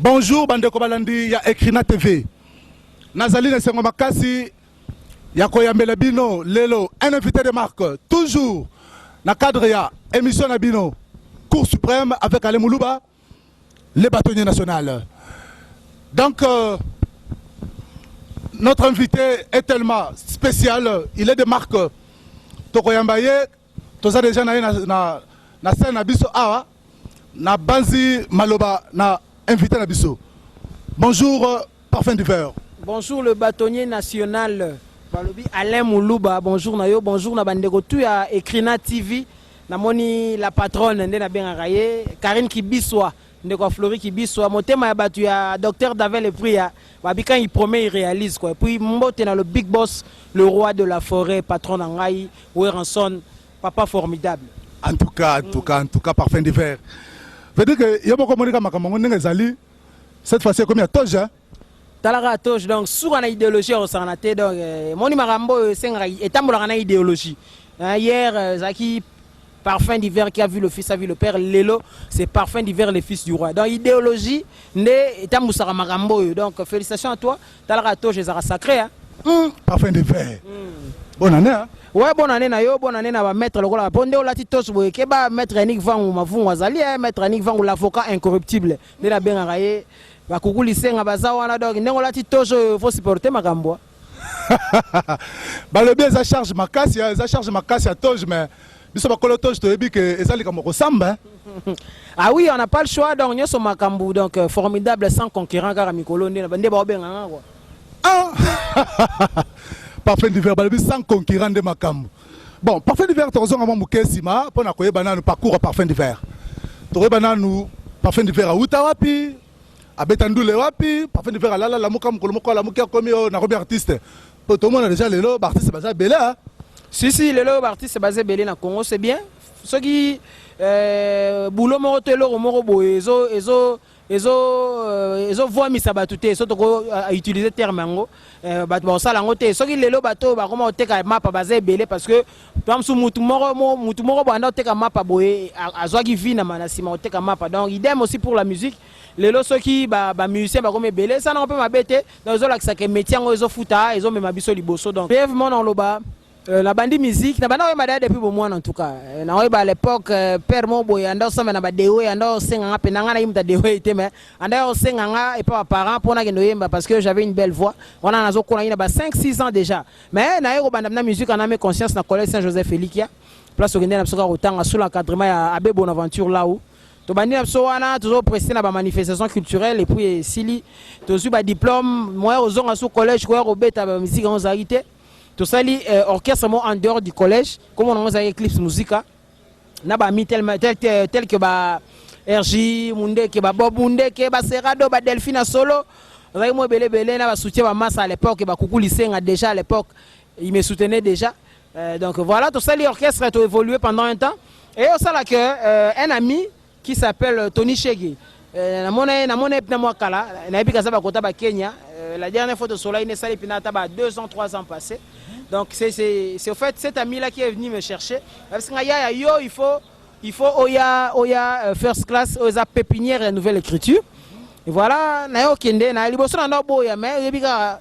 Bonjour, Bande Kobalandi, ya Ekrina TV. Nazali Nesengo Makasi, ya Koyambela Bino, Lelo, un invité de marque, toujours, na cadre ya émission Nabino, Cour suprême avec Ale Moulouba, les bâtonniers nationaux. Donc, notre invité est tellement spécial, il est de marque Tokoyambaye, toza déjà na scène na biso awa, na Banzi Maloba, na invité na biso. Bonjour, Parfum du Verre. Bonjour le bâtonnier national. Balobi Alain Moulouba. Bonjour Nayo. Bonjour na bandeko tu ya Ekrina TV. Namoni la patronne ndé na bengaraye. Karine Kibiswa. Ndeko Flori Kibiswa. Motema ya batu ya Docteur Davel et puis ya Babikan il promet il réalise quoi. Puis mbote na le big boss, le roi de la forêt, patron Nangai, Weranson, papa formidable. En tout cas, Parfum du Verre. Veut dire que y'a beaucoup de monde qui a cette fois-ci comme il y a Toge. Talara Toge, donc sur une idéologie au Sanate, donc Moni Marambo est en idéologie. Hier, Zaki, Parfum d'hiver qui a vu le fils, a vu le père, Lelo, c'est Parfum d'hiver, le fils du roi. Donc idéologie, est en Moussara Marambo. Donc félicitations à toi, Talara Toge, c'est sacré. Hein? Parfum d'hiver. Bonne année. Hein? Ouais, bonne année, bonne année, na maître le roi. Bonne année, la tos, keba maître Yannick Van ou Mavou Wazali, maître Yannick Van ou l'avocat incorruptible. De la Benaraye, va coucou lycée, na bazawana dog, n'engo la tos, faut supporter ma gamboa. Bah le bien, ça charge ma casse, à Toge, mais biso ba kolo Toge, tu as dit que ça les comme ressemble. Ah oui, on n'a pas le choix, donc nous sommes Makambu, donc formidable sans concurrent, car Mikolo, ne bande ba ben quoi. Ah! Parfum d'hiver, sans concurrent de Makambu. Bon, Parfum d'hiver, tu as raison à mon Sima, pour nous nous parcours à Parfum d'hiver. Tu as nous Parfum d'hiver à Outawapi, à Betandoule Wapi, Parfum d'hiver à la Moukam, la Moukia comme un artiste. Pour tout le monde, déjà, les lots, artiste basé belé. Si, les lots, artiste basé belé dans le Congo, c'est bien. Ceux qui, boulot, morotelo, morobo, ils ont voix mis à batouté, surtout à utiliser le terme ango. Bon ça la ngote. Ceux qui les lots bateau, bah comment on te ka map basé belé parce que comme sous mutumoro banda te ka map boé à zoagi vi na manasima on te ka map. Donc idem aussi pour la musique. Les lots ceux qui bah musiciens bah comme belé ça non peut m'abêter. Donc ils ont l'accès que métier ils ont fouta, ils ont même abisso liboso. Donc brièvement dans le bas. La bande musique, na bana wema depuis bon mois en tout cas. Na weba à l'époque père mo boy ando sama na ba dewe ando senga penanga na imta dewe ite mais ando senga et pas parents pour na kendo yemba parce que j'avais une belle voix. On a nazo kona ina ba 5-6 ans déjà. Mais na yego banda na musique on a mes conscience na collège Saint-Joseph Elikia. Place au na psoka otanga sous l'encadrement ya Abbé Bonaventure là où to bandi na pso wana toujours prester na ba manifestation culturelle et puis sili to su ba diplôme moi aux ans sous collège quoi robeta ba musique en zarité. Tout ça, orchestre en dehors du collège, comme on a des clips musique, n'a pas mis tel que RJ, Munde, que Bob Munde, que Serrado, Delphine Solo. Moi, Belé, n'a pas soutien à masse à l'époque, que Coucou Lycée déjà à l'époque, il me soutenait déjà. Donc voilà, tout ça, l'orchestre a évolué pendant un temps. Et au sein là, un ami qui s'appelle Tony Chege, la dernière fois de Soleil, il y a 2 ans, 3 ans passés. Donc c'est au fait cet ami-là qui est venu me chercher. Parce qu'il faut Oya First Class, Oya Pépinière et Nouvelle Écriture. Et voilà, Nayo Kende, Nayo Liboso Nano Boya, mais il y a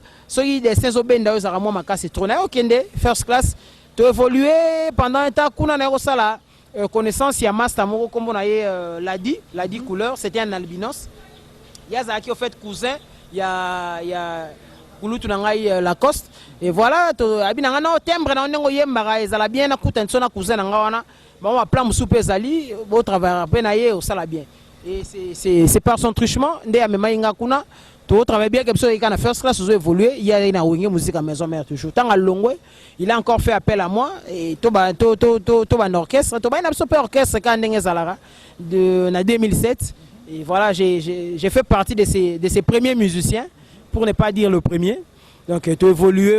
des saisons Benda, Oya Ramon Makasi, Nayo Kende, First Class, tu as évolué pendant un temps, Kuna Nayo Sala, connaissance, il y a Master Moro, comme on a Ladi couleur, c'était un albinos. Il y a Zaki au fait cousin, il y a Kulutu Nangai Lacoste. Et voilà, abinanga no timbre na onengo yembara ezala bien na kutenso na cousin na ngawana. Bon on plan soupe zali, au travers penaye au sala bien. Et c'est par son truchement ndé amema inga kuna to travaille bien comme ça il a first class ont évolué, il y a une wenge musique à maison mère toujours. Tant à Longwe, il a encore fait appel à moi et to orchestre, to ba na super orchestre quand ndenge zalara de na 2007. Et voilà, j'ai fait partie de ces premiers musiciens, pour ne pas dire le premier. Donc, tu as évolué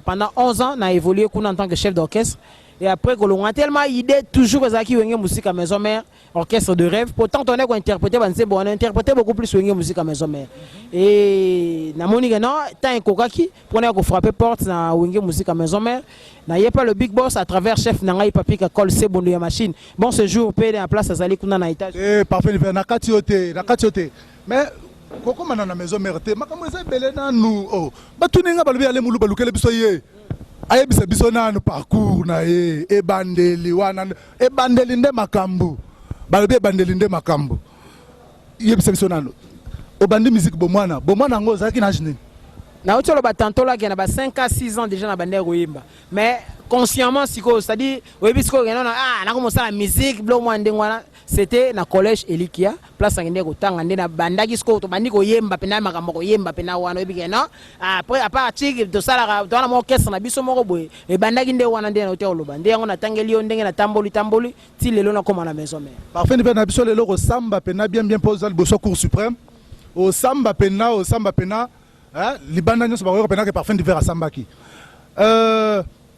pendant 11 ans, tu as évolué en tant que chef d'orchestre. Et après, on a tellement d'idées, toujours la musique à maison mère, orchestre de rêve. Pourtant, on a interprété, on a interprété beaucoup plus la musique à maison mère. Et tu as un kokaki, pour frapper porte dans la musique à maison mère. Il n'y a pas le big boss à travers chef Nangaï Papi qui colle ses bonnes machines. Bon séjour, paye la place à Zali Kuna na étage. Parfait, Nakatiote. mais kokoma na maison mère te makambo eza ebele nanu oh batuni nga balobi ale mulu balukele biso ye ayebisa biso nanu parcours na ye ebandeli wana ebandeli nde makambo balobi ebandeli nde makambo yebisa biso nanu obandi musique bomwana yango ozalaki na jini na otolo batantola ki na ba 5 à 6 ans déjà na bande koyemba mais consciemment siko c'est-à-dire oyebi siko ngena na komosa la musique blo mwa ndengwana c'était na collège Elikia place ngende kotanga nde na bandaki siko to bandi koyemba pena makambo koyemba pena wana oyebi kena après à part chik to sala to na mo orchestre na biso moko boye e bandaki nde wana nde na hotel loba nde yango na tangeli yo ndenge na tamboli ti lelo na koma na maison mère parfait ni na biso lelo ko samba pena bien posal boso cour suprême au samba pena libanda nyonso bakoyoka pena ke parfum d'hiver asambaki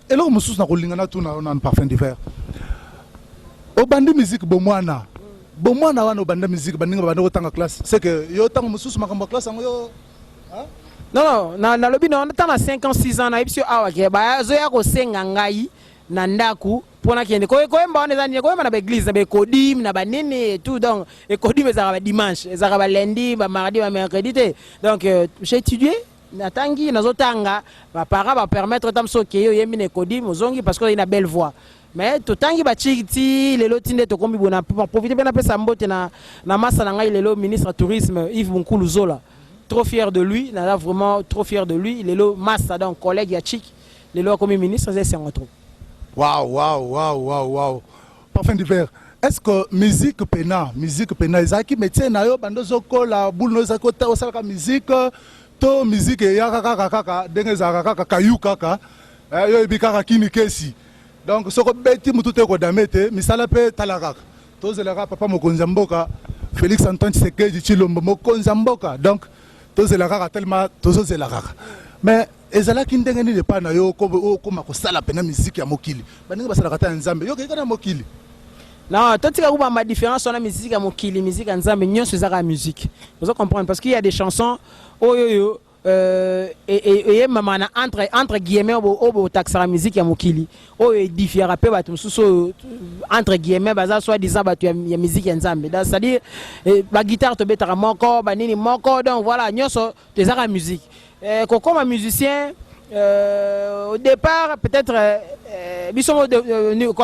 eloko mosusu na kolingana tuna na parfum d'hiver obandi musique bomwana wana obanda musique baninga banda kotanga classe c'est que yo tango mosusu makambo classe yango yo non na lobi na on tana 5 ans 6 ans na ebisio awa ke ba zo ya ko senga ngai na ndaku pona kende koyemba on ezani koyemba na l'église na kodim na banene et tout donc et kodim ezaka ba dimanche ezaka ba lundi ba mardi ba mercredi te donc j'ai étudié natangi nazotanga ba para ba permettre tamso ke yo yemi ne kodim ozongi parce que il a belle voix mais totangi ba chiti lelo tinde to kombi bona pour profiter bien apesa mbote na massa na ngai lelo ministre tourisme Yves Bunkulu Zola trop fier de lui na vraiment trop fier de lui lelo massa donc collègue ya chik lelo comme ministre c'est un trop. Waouh. Parfum d'hiver. Est-ce que musique pena ezaki métier na yo bando zokola boule no zakota osala musique to musique ya kaka denge za kaka kayu kaka yo ebikaka kini kesi. Donc soko beti mutu te ko damete misala pe talaka. To zelaka papa mokonza mboka Félix Antoine Tshisekedi Tshilombo mokonza mboka. Donc to zelaka tellement to zelaka. Mais ezalaki ndenge nini pa na yo koma kosala pena musique ya mokili baninga basala kata nzambe yo keka na mokili non totika kuba ma différence on a musique ya mokili musique ya nzambe nyonso ezaka musique vous comprendre parce qu'il y a des chansons oyo et maman entre guillemets au taxera musique ya mokili oyo différa pe bato mususu entre guillemets baza soit disant bato ya musique ya nzambe c'est-à-dire ba guitare to betara moko ba nini moko donc voilà nyonso ezaka musique. Comme un musicien, au départ, peut-être,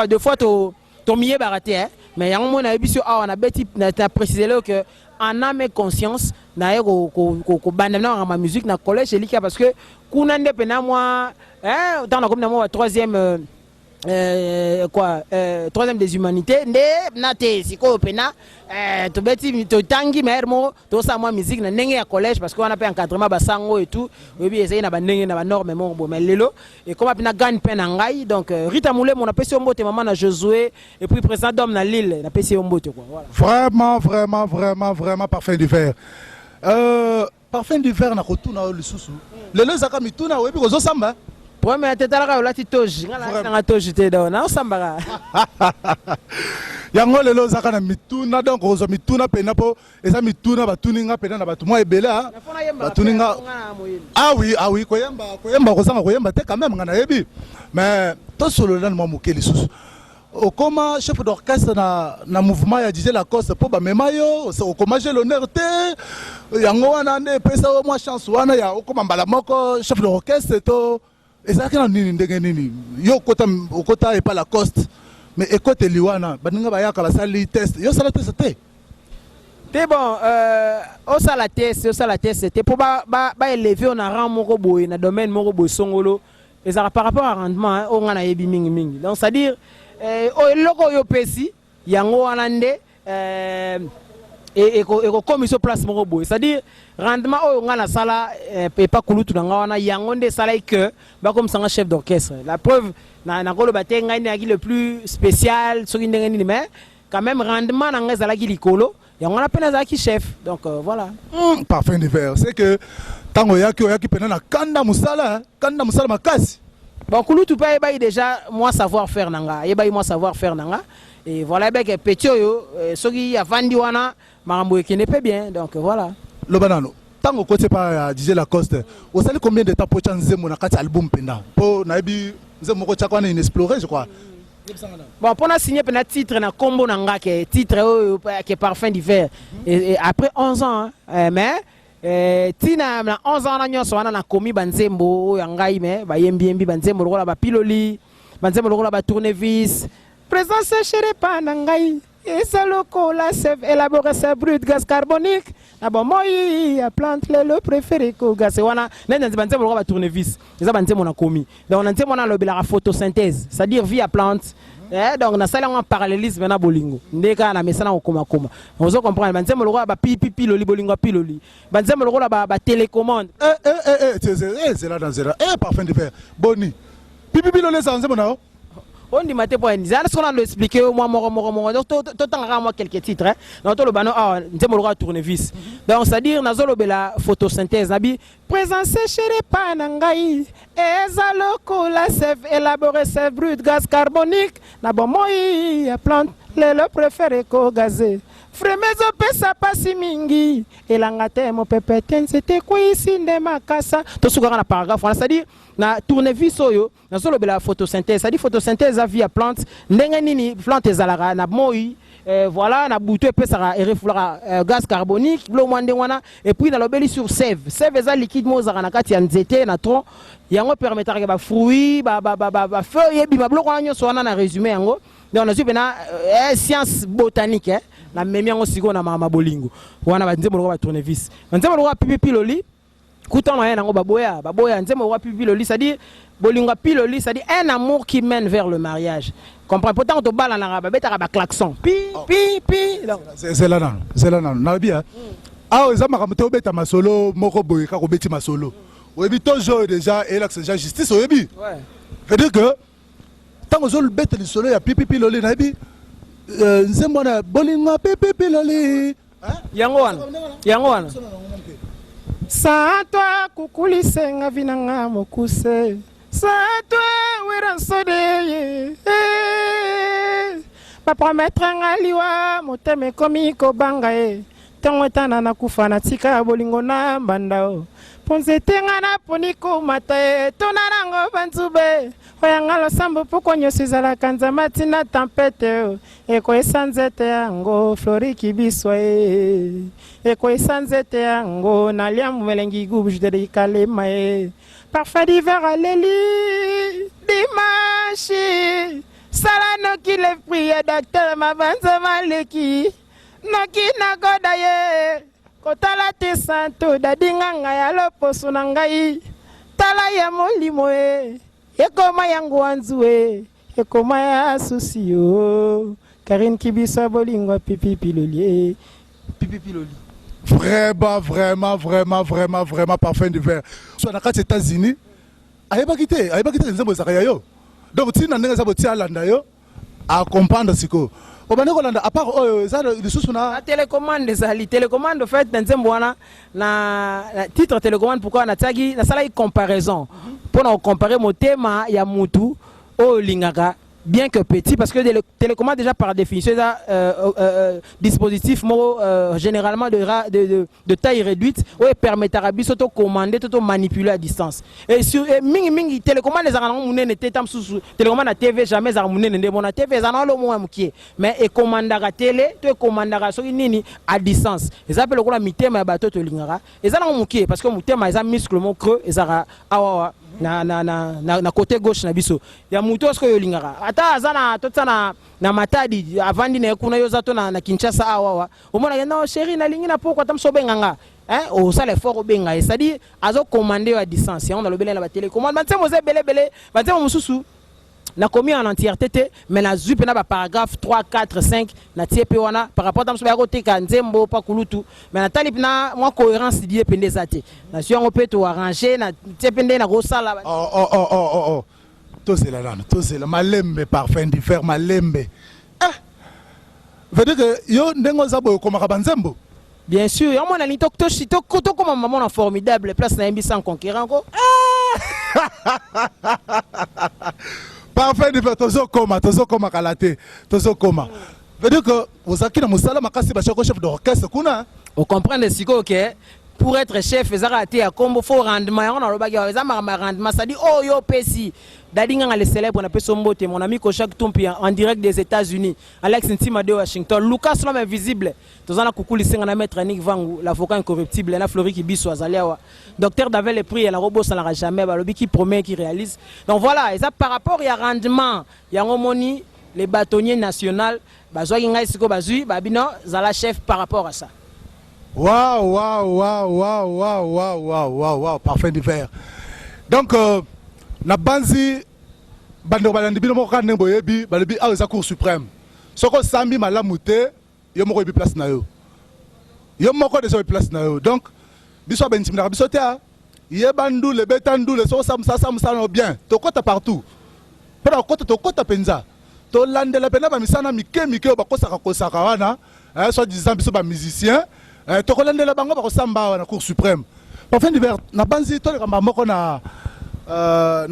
deux fois, ton milieu baraté, mais il y a un moment on a précisé que en âme et conscience, na ma musique, na collège, parce que, kunande pena moi, dans la comme troisième. Troisième des humanités nde nate siko pena to beti to tangi mermo to sa moi musique na ndenge ya collège parce qu'on a pas encadrement basango et tout obi essayer na bandenge na ba norme mo bo melelo et comme pena gagne pena ngai donc Rita Moulé mon appesi mbote maman na Josué et puis président d'homme na Lille na appesi mbote quoi voilà vraiment parfum d'hiver parfum d'hiver na kotuna lisusu lelo zaka mituna webi kozo samba. Ouais, mais tu es là, tu es là, tu es là, yango lelo zaka na mituna donc ozo mituna pena po eza mituna batuninga pena na batu mwa ebela batuninga ah oui koyemba kozanga koyemba te quand même ngana yebi mais to solo na mwa mokeli susu okoma chef d'orchestre na mouvement ya DJ Lacoste po ba mema yo okoma j'ai l'honneur te yango wana nde pesa mwa chance wana ya okoma mbala moko chef d'orchestre to ezalaki na nini ndenge nini yo okota epa Lacoste mais écoute liwana baninga bayaka basali test yo sala test te te bon au sala test te pour ba élever on a rang moko boy na domaine moko boy songolo ezaka par rapport à rendement on ngana yebi mingi donc c'est à dire loko yo pesi yango wana nde et comme sur place moko boy c'est à dire rendement oyo ngana sala pas kulutu na ngana yango nde sala que ba comme ça chef d'orchestre la preuve na kolo batenga ni le plus spécial sur une ndenge mais quand même rendement na ngeza la ki likolo yango na pena za ki chef donc voilà parfum d'hiver c'est que tango yaki pena na kanda musala makasi bon kulutu pa eba déjà moi savoir faire nanga et voilà que petit yo soki avandi wana marambo qui n'est pas bien donc voilà le banano tango côté pas DJ Lacoste vous savez combien de temps pour chanzer mon album pena po na bi nzemo ko chakwana inexploré je crois Bon, pour signer un titre na combo nanga que titre qui est parfum d'hiver et après 11 ans mais tina na 11 ans na nyonso wana na komi banzembo ya ngai me ba yembi banzembo lokola ba piloli banzembo lokola ba tournevis présence chérie pa na ngai eza lokola sève élaboré sa brut gaz carbonique na bon moi ya plante le préféré ko gaz wana nenda banzembo lokola ba tournevis eza banzembo na komi donc na nzembo na lobela photosynthèse c'est-à-dire via plante. Donc na sala un parallélisme na bolingo ndeka na mesana okoma koma ozo comprendre banzembo lokola ba pipi loli bolingo piloli banzembo lokola ba télécommande c'est là dans zéro parfum de fer boni pipi loli ça nzembo nao on dit maté point ça ce qu'on a expliqué moi donc tout temps moi quelques titres donc le bano nzembo lokola tournevis donc c'est à dire nazolo bela photosynthèse nabi présence chérie pa na ngai eza lokola sève élaboré sève brut gaz carbonique na bon moi ya plante le préféré ko gazé Fremezo pesa pasi mingi elanga te mo pepete nzete kwisi nde makasa to sukaka na paragraphe wana c'est-à-dire na tournevis oyo na solo bela photosynthèse c'est-à-dire photosynthèse a via plante ndenge nini plante ezalaka na moi voilà na butu epesaka erefulaka gaz carbonique lo mwande wana et puis na lobeli sur sève eza liquide mo ozaka na kati ya nzete na tronc yango permetaka ba fruits ba feuilles ebima biloko wana nyonso wana na résumé yango donc na pena science botanique la même yango siko na mama bolingo wana banzembo lokola ba tournevis banzembo lokola pipi piloli kuta na yango baboya nzembo lokola pipi piloli c'est-à-dire bolingo piloli c'est-à-dire un amour qui mène vers le mariage comprends pourtant to bala na babeta ba klaxon pi c'est là non na bien ah za makambo to beta masolo moko boye ka ko beti masolo oyebi toujours déjà et là c'est déjà justice oyebi ouais veut dire que tant que le bête le soleil a pipi piloli na bi nzembo na bolingo pipi piloli yango wana sa toi kukulisenga vinanga mokuse sa toi weransode ba promettre ngaliwa moteme komi ko banga tango tana na kufa na tika bolingo na mbandao ponze tenga na poniko mata tonarango banzube oyangalo sambo poko nyosizala kanza matina tempete eko esanzete yango flori kibiswa eko esanzete yango naliamu melengi gubuj de kalema parfait d'hiver aleli dimanche sala no ki le prier docteur mabanza maleki noki na godaye kotala te santo dadinganga ya loposo na ngai tala ya molimo ekoma yango anzue ekoma ya susio Karine Kibisa bolingo pipi piloli vraiment parfum de verre soit na kati États-Unis ayeba kité nzembo zakaya yo donc tina ndenge za botia landa yo a comprendre siko à part la télécommande ezali télécommande en fait nzembo wana na titre télécommande pourquoi na tagi na sala comparaison pour comparer motema ya mutu o lingaka bien que petit parce que le télécommande déjà par définition dispositif généralement de taille réduite où permettra biso to commander to manipuler à distance et sur mingi télécommande les arrangements munene tetam sous télécommande na TV jamais za munene ndé bona TV za na lo mo mukie mais et commandera télé to commandera so nini à distance ils appellent ko la mitema ya bato to lingara et za na mukie parce que mutema za muscle mo creux et za awa na côté gauche na biso ya muto sko yo lingara ata azana totana na matadi avandi na kuna yo zato na Kinshasa awa omona na chérie na lingi na poko tam so benganga o ça l'effort benga c'est-à-dire azo commander à distance on a le belé la télécommande banze mo belé banze mo mususu na commis en entièreté mais na zupe na ba paragraphe 3 4 5 na tiep wana par rapport tam so ba côté ka nzembo pa kulutu mais na talip na moi cohérence die pende zate na si on peut tout arranger na tiep pende na rosala oh tout c'est là malembe parfum diffère malembe veut dire que yo ndengo za boyo komaka banzembo bien sûr yo mona ni to comme maman na formidable place na yembi sans conquérant ko parfait de faire tozo koma kalate tozo koma veut dire que vous akina musala makasi ba chef d'orchestre kuna on comprend le siko que pour être chef ezaka te ya kombo faut rendement yango na lobaki eza ma rendement ça dit oh yo pesi dadinga le célèbre na peso mbote mon ami Kochak Tumpi en direct des États-Unis Alex Ntima de Washington Lucas l'homme invisible tozana kukuli singa na maître Nick Vangu l'avocat incorruptible na Flori Kibiso azaliawa docteur Davel les prix la robot ça n'aura jamais balobi qui promet qui réalise donc voilà et ça par rapport ya rendement yango moni les bâtonniers nationaux bazwaki ngai siko bazui babino zala chef par rapport à ça. Waouh, parfum d'hiver. Donc, na banzi, bando balandi bino mo kane boyebi, balobi a za cour suprême. Soko sambi malamute, yo moko yebi place na yo. Yo moko de so place na yo. Donc, biso ben timna biso te a. Ye bandu le betandu le so sam no bien. To kota partout. Pena kota to kota penza. To landela pena ba misana mike ba kosaka wana. Soit disant biso ba musicien. Tokolandela bango bakosamba na cour suprême. Parfum d'hiver na banzi to le kamba moko na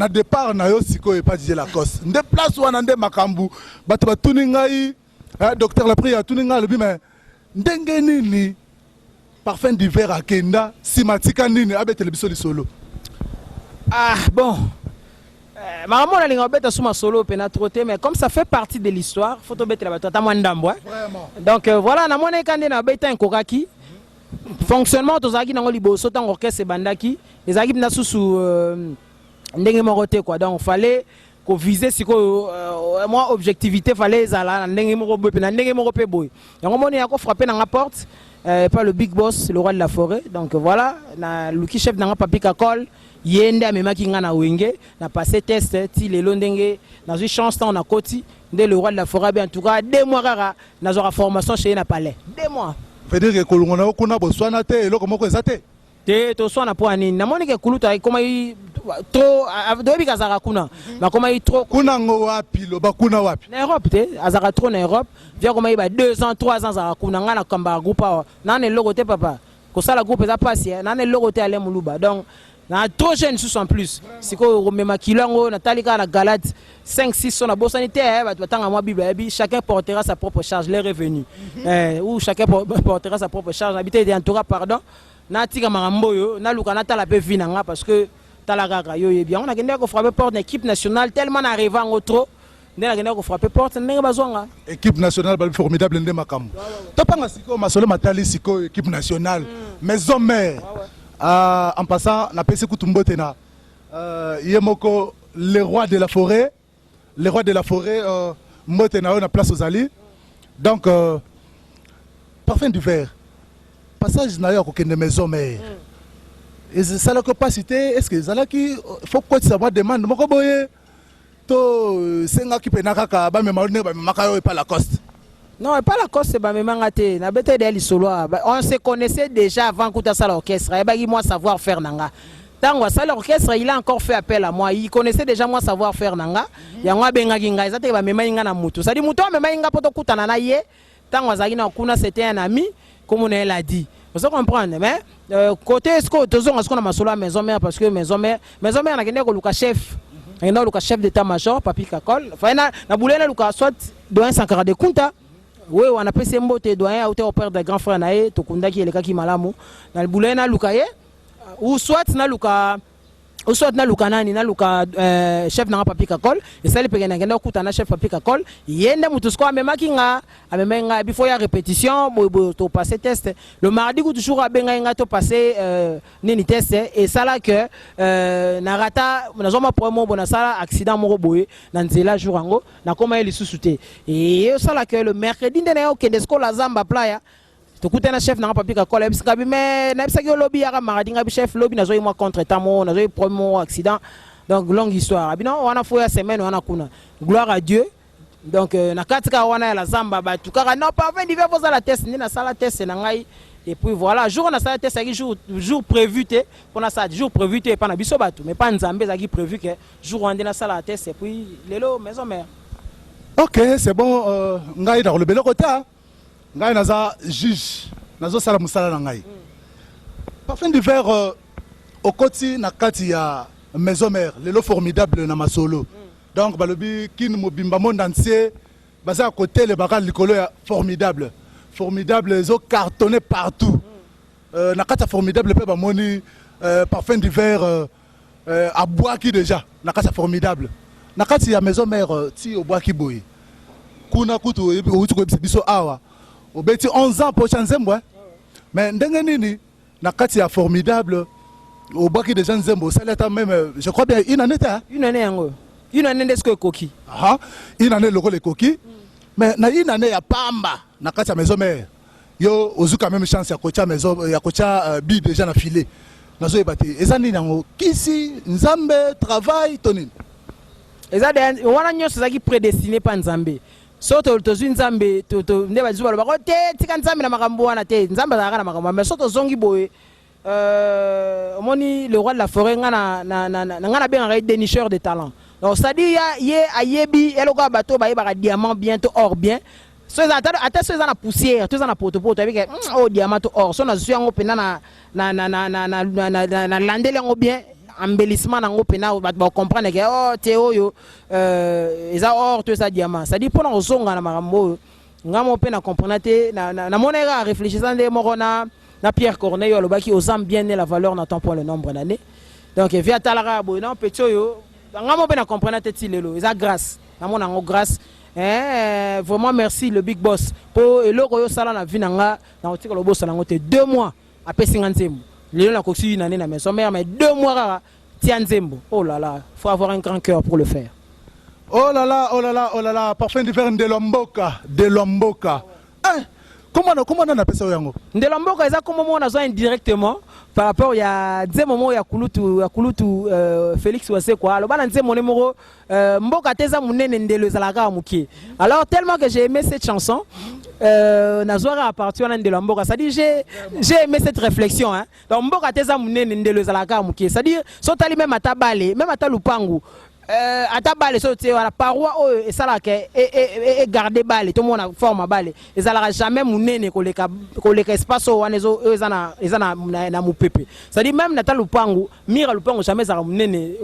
départ na yo siko e pas dire la cause. Nde place wana nde makambu bato batuni ngai docteur la prière tuni ngai lobi mais ndenge nini parfum d'hiver akenda simatika nini abetele biso li solo. Ah bon. Maman a linga beta suma solo pena troté mais comme ça fait partie de l'histoire, faut to betela bato tamwa ndambo. Vraiment. Donc voilà na mona kande na beta en kokaki. Fonctionnement tozaki nango liboso tant orchestre bandaki les équipes na susu ndenge moko te quoi donc fallait ko viser siko moi objectivité fallait zala ndenge moko boy na ndenge moko pe boy yango moni yako frapper na porte pas le big boss le roi de la forêt donc voilà na luki chef na papi kakol yende amemaki nga na wenge na passé test ti lelo ndenge na une chance on a koti nde le roi de la forêt en tout cas 2 mois rara na zora formation chez na palais 2 mois. Fait dire que kolongona okuna boswana te eloko moko ezate te to swana po anini namoni ke kuluta koma trop dobi kazaka kuna na koma trop kuna ngo wapi lo bakuna wapi na Europe te azaka trop na Europe via koma ba 2 ans 3 ans za kuna ngana kamba groupe na ne logo te papa ko sala groupe za passe na ne logo te ale muluba donc na trop jeune sous en plus siko mema kilongo na talika na Galate 5-6 son a bosanité batanga moi bible chacun portera sa propre charge les revenus ou chacun portera sa propre charge habité en tout cas pardon na tika marambo yo na luka na tala pe vinanga parce que tala gaga yo bien on a gagné ko frapper porte équipe nationale tellement arrivé en trop ndé na gagné ko frapper porte ndenge bazonga équipe nationale ba formidable ndé makambo topanga siko masolo matali siko équipe nationale maison mère en passant na pesi kutumbote na yemoko le roi de la forêt mbote na na place aux alliés donc parfum d'hiver passage na yo ko kende maison mère et ça la capacité est-ce que ça là qui faut quoi ça va demande moko boye to senga ki penaka ka ba mema ne ba maka yo pas la coste. Non, pas la cause, c'est pas même ngate. Na bete de solo. On se connaissait déjà avant que ça l'orchestre. Et bah, moi savoir faire nanga. Tango ça l'orchestre, il a encore fait appel à moi. Il connaissait déjà moi savoir faire nanga. Ya moi benga ginga. Ça te ba même inga na mutu. Ça dit mutu même inga poto kutana na ye. Tango zagi na kuna c'était un ami, comme on l'a dit. Vous comprenez, mais côté est-ce que toujours est-ce qu'on a ma solo à maison mère parce que maison mère na kende ko luka chef. Et non luka chef d'état-major, papi kakol. Enfin na boulena luka soit doyen Sankara de Kunta. Oui, on a passé mbote doyen au père de grand frère nae to kundaki eleka ki malamu na libule na luka ye ou soit na luka nani na luka chef na papi kakol et ça le pegena ngenda kuta na chef papi kakol yende mutusko amemaki nga amema before ya répétition to passer test le mardi ku toujours abenga nga to passer nini test et ça là que na rata na zoma promo bona sala accident moko boye na nzela jour ango na koma eli susute et ça là que le mercredi ndena yo kende sko la zamba playa to na chef na papi kakol biska bi mais na biska yo lobby ya mardi nga bi chef lobby na zo moi contre tamo na zo promo accident donc longue histoire abi non wana fo ya semaine wana kuna gloire à Dieu donc na katika wana la zamba ba tout cas non pas venir faire la test ni na sala test na ngai et puis voilà jour on a sala test jour prévu te pour na ça jour prévu te pas na biso batu mais pas nzambe za qui prévu que jour on na sala test et puis lelo maison mère. OK, c'est bon ngai na le beloko ta ngai naza juge nazo sala musala na ngai parfum d'hiver au koti na kati ya maison mère lelo formidable na masolo donc balobi kin mobimba monde entier baza côté le bakal likolo ya formidable zo cartonné partout nakata formidable pe ba moni parfum d'hiver à bois qui déjà nakata formidable nakati ya maison mère ti au bois qui boy kuna kutu utu ko biso awa obeti 11 ans pour chanzembo mais ndenge nini nakati ya formidable au bois qui déjà nzembo ça l'est même je crois bien une année yango une année de ce que coquille ah une année le les coquilles mais na une année ya pamba nakati ya maison mère yo ozu quand même chance ya kocha maison ya kocha bi déjà na filet nazo ebati eza nini yango kisi nzambe travail tonini eza de wana nyonso zaki prédestiné pa nzambe so tozwi nzambe nde bazuba lo bako te tika nzambe na makambo wana te nzambe azalaka na makambo mais so tozongi boye omoni le roi de la forêt nga na bengaka dénicheur de talent donc c'est-à-dire ye ayebi eloko bato bayebaka diamant bien to or bien so ata so eza na poussière to eza na potopoto abike oh diamant to or so nazwi yango pena na landele yango bien embellissement nango pena bato ba comprendre que oh te oyo eza or to eza diamant c'est-à-dire pona ozonga na makambo ngamo pena comprendre te na monera réfléchissant de moko na Pierre Corneille alobaki osam bien la valeur n'attend pas le nombre d'années donc via talara boy non petit oyo ngamo pena comprendre te tilelo eza grâce na mona ngo grâce vraiment merci le big boss pour eloko yo sala na vie nanga na otika lobo sala ngote 2 mois après 50 nzembo lelo na koksi une année na maison mère mais 2 mois rara tia nzembo oh là là faut avoir un grand cœur pour le faire oh là là oh là là oh là là parfum d'hiver de Lomboka comment on appelle ça yango de Lomboka eza comme on a besoin indirectement par rapport ya nzembo ya kulutu Félix Wase quoi alors bana nzembo numéro mboka teza munene ndelo ezalaka mukie alors tellement que j'ai aimé cette chanson nazwara à partir de Lomboka c'est-à-dire j'ai aimé cette réflexion hein donc mboka teza munene ndelo ezalaka mukie c'est-à-dire sotali même atabale même atalupangu atabale so te wala paroi o esala ke et garder balle tout le monde a forme balle ezala jamais munene koleka espace wana ezo ezana na mupepe c'est-à-dire même nata lupangu mira lupangu jamais za munene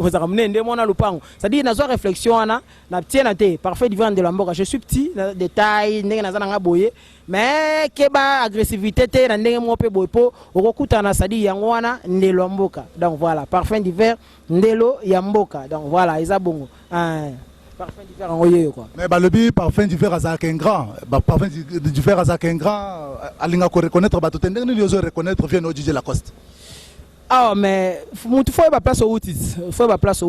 nde mona lupangu c'est-à-dire nazo réflexion wana na tiena te parfait divin de la mboka je suis petit détail ndenge nazana nga boye mais keba agressivité te na ndenge mo pe boye po okokutana c'est-à-dire yango wana ndelo mboka donc voilà parfum d'hiver ndelo ya mboka donc voilà bongo parfum d'hiver en quoi mais le parfum d'hiver azak un grand parfum d'hiver azak un grand alinga ko reconnaître ba to tendeng ni ozo reconnaître vient au DJ Lacoste ah mais mutu faut ba place au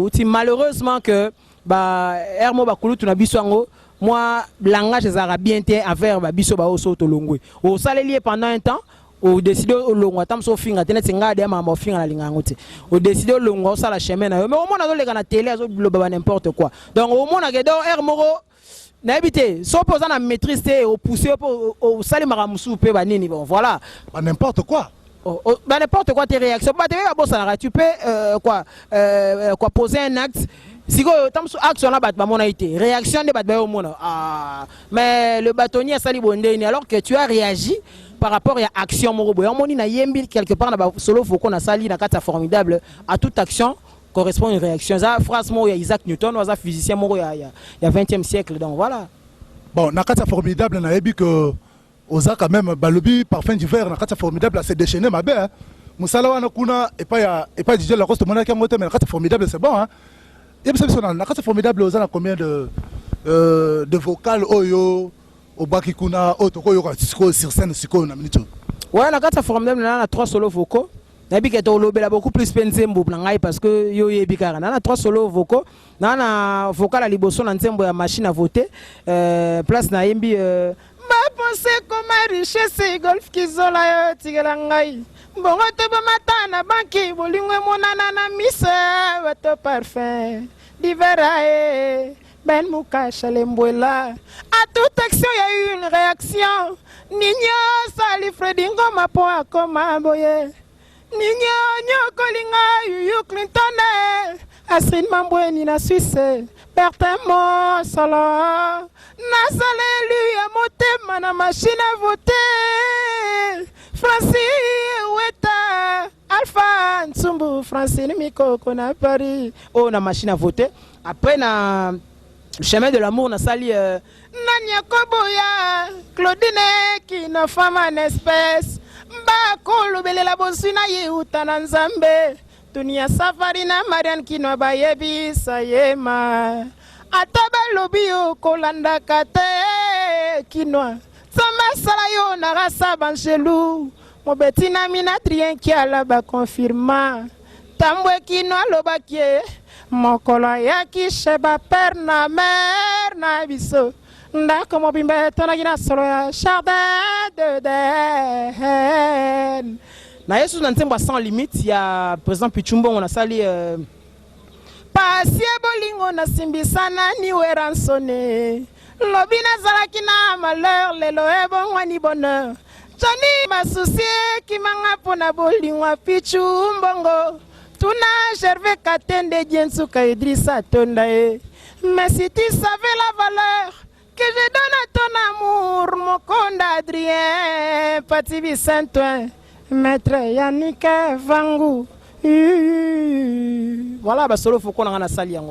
outil malheureusement que ba hermo ba kulutu na biso ngo moi langage arabien te envers ba biso ba oso to longwe au salelier pendant un temps au décider au longo tam so finga tena tinga de mama finga la linga ngote au décider au longo ça la chemin na mais au moins na le na télé azo bloba n'importe quoi donc au moins na gedo air moro na habité so posa na maîtrise te au pousser au sali maramusu pe ba nini bon voilà pas n'importe quoi bah n'importe quoi tes réactions bah tu peux quoi poser un acte si tam so action na bat ba mona été réaction de bat ba au mona ah mais le bâtonnier sali bondeni alors que tu as réagi par rapport à action morobo on na yembi quelque part na solo faut qu'on a sali na kata formidable à toute action correspond une réaction ça phrase mo ya Isaac Newton was un physicien moro ya 20e siècle donc voilà bon na kata formidable na yebi que oza quand même balobi parfum d'hiver na kata formidable c'est déchaîné ma belle musala wana kuna et pas DJ Lacoste monaka ngote mais na kata formidable c'est bon hein et bien c'est na kata formidable oza na combien de vocales oyo au baki kuna otoko yoka sur scène siko na minute ouais na kata formidable na 3 solo vocaux na bika to lobela beaucoup plus penzembo na ngai parce que yo yebika na 3 solo vocaux na vocal à liboso na nzembo ya machine à voter place na yembi ma pensée comme richesse golf kizola yo tigela ngai bongo to ba matana banki bolingwe monana na mise wato parfum diverae Ben Moukacha Lembouela. À toute action, il y a eu une réaction. Nigno Sali Freddy Ngoma Poa Koma Boye. Nigno Nyoko Linga Yuyu Clinton. Astrid Mamboué Nina Suisse. Bertin Mo Solo. Nasale lui a moté mana machine à voter. Francis Weta. Alpha Nsumbu Francine Miko Kona Paris. Oh, na machine à voter. Après, na le chemin de l'amour, na sali Nanya Koboya, Claudine qui ne femme en espèce. bakolobelela boswi na ye uta na nzambe dunia safari na marian kinwa bayebisa ye ma ata balobi yo kolandaka te kinwa nzambe asala yo na rasa banjelu mobeti na mina trien kiala bakonfirma tambwe kinwa alobaki ye mokolo ayaki sheba pere na mere na biso ndako mobimba etonaki na solo ya jardin d'Eden na yesu na nzembo sans limite ya président Pichumbongo na sali pasi bolingo na simbisana ni weransone lobi nazalaki na malheur lelo ebongwani bonheur jani masusi kimanga mpona bolingo Pichumbongo tuna Gervais Katende Diensuka Idrissa Tondae mais si tu savais la valeur que je donne à ton amour, mon conde Adrien, Patibi Saint-Ouen, Maître Yannick Vangou. Voilà, bah solo faut qu'on a sali en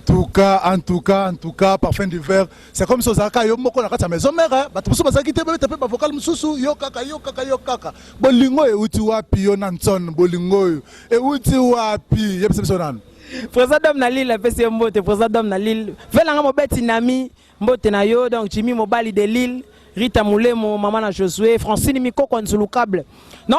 tout cas, parfum du verre. C'est comme ça, Zaka, yo moko na kata maison mère, bah tout ça, bah ça qui te peut taper, bah vocal mususu, yo kaka. Bolingo e uti wapi yo nanson, bolingo e uti wapi, yep c'est ça. Président na Lille, PC Mbote, président na Lille. Velanga mo beti nami, Mbote na yo, donc Jimmy Mobali de Lille, Rita Moulé, mon maman na Josué, Francine Miko Konzulu Câble. Non,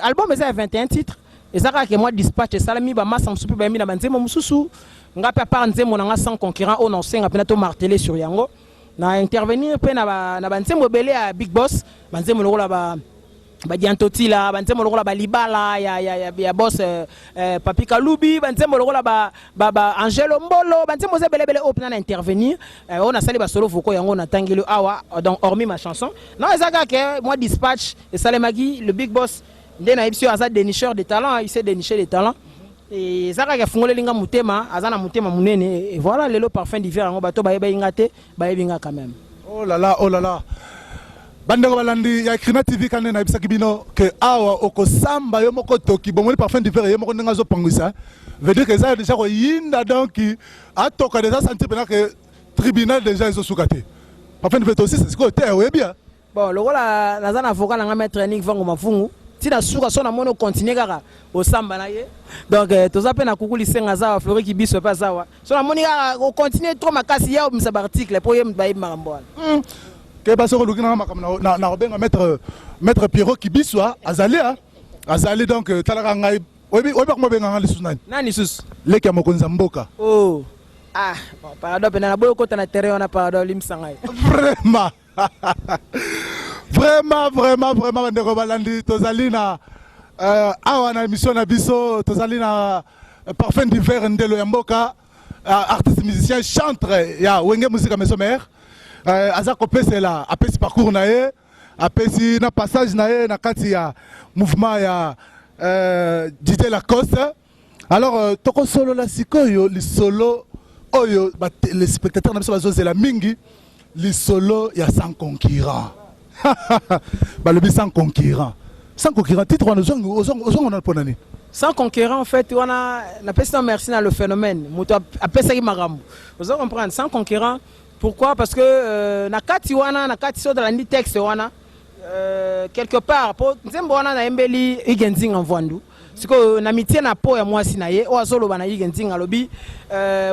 album est 21 titres. Et ça que moi dispatch salami ba massa msupi ba mi na banzemo mususu. Nga pa par nzemo na sans concurrent au non senga penato martelé sur yango. Na intervenir pe na banzemo belé à Big Boss, banzemo lokola ba Diantotila, banzemo lokola ba Libala ya boss Papi Kalubi, banzemo lokola ba Angelo Mbolo, banzemo ze belé open na intervenir. On a sali ba solo foko yango na tangelo awa donc hormis ma chanson. Non ezaka que moi dispatch et Salemagi le Big Boss ndena ipsio aza dénicheur de talent, il sait dénicher des talents. Et ça ka fungole linga mutema, azana mutema munene et voilà le parfum d'hiver yango bato ba ingate, ba yebinga quand même. Oh là là. Bandeko balandi ya Krina TV kanene na bisaki bino que awa okosamba yo moko toki bomoni parfum d'hiver yo moko ndinga zo pangisa. Veut dire que ça déjà ko yinda donc a toka déjà senti pena que tribunal déjà ils ont soukate. Parfum d'hiver aussi c'est ce que tu es bien. Bon, le la nazana avocat na mettre Nick Vango mafungu. Tina suka sona mono continuer kaka au samba na ye. Donc toza pe na kukuli senga za Flori ki biso pa zawa. Sona moni kaka o continuer trop makasi ya msa article pour yem bayi makambo. Que baso ko lukina makambo na robenga maître Pierrot ki biso azali donc talaka ngai obi ko benga ngali sunani. Nani sus? Leki ya mokonza mboka. Oh. Ah, pardon pena na boyo ko tana terrain on a pardon limsangai. Vraiment bandeko balandi tozali na awa na émission na biso tozali na parfum d'hiver ndelo ya mboka artiste musicien chantre ya wenge musique maison mère aza kopesela apesi parcours na ye apesi na passage na ye na kati ya mouvement ya DJ Lacoste. Alors toko solo la sikoyo li solo oyo les spectateurs na biso bazozela mingi li solo ya sans concurrent. Balobi sans concurrent. Sans concurrent, titre on a pour nani. Sans concurrent en fait, on a personne merci dans le phénomène. Muto apesa ki marambo. Vous comprendre sans concurrent. Pourquoi? Parce que na kati so dans la texte wana quelque part pour nzembo wana na embeli igenzing en Vandu. Siko na mitie na po ya mwasi na ye o azolo bana igenzing alobi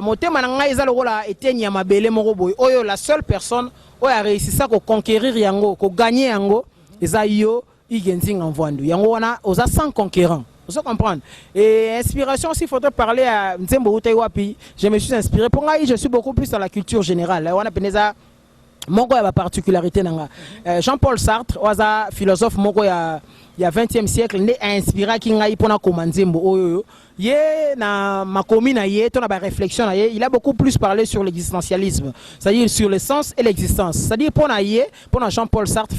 motema na ngai ezalo kola etenya mabele moko boy. Oyo la seule personne oyo a réussi ça ko conquérir yango, ko gagner yango, eza yo igenzing en Vandu. Yango wana oza sans concurrent. Vous comprenez? Et inspiration aussi, il faudrait parler à Nzembo Wapi. Je me suis inspiré. Pour moi, je suis beaucoup plus dans la culture générale. On a peneza moko ya particularité nanga. Jean-Paul Sartre, oza philosophe moko ya 20e siècle, né inspiré qui ngai pona ko Nzembo oyo. Yé na makomi na yé, ton a réflexion na yé, il a beaucoup plus parlé sur l'existentialisme, c'est-à-dire sur le sens et l'existence. C'est-à-dire pour Jean-Paul Sartre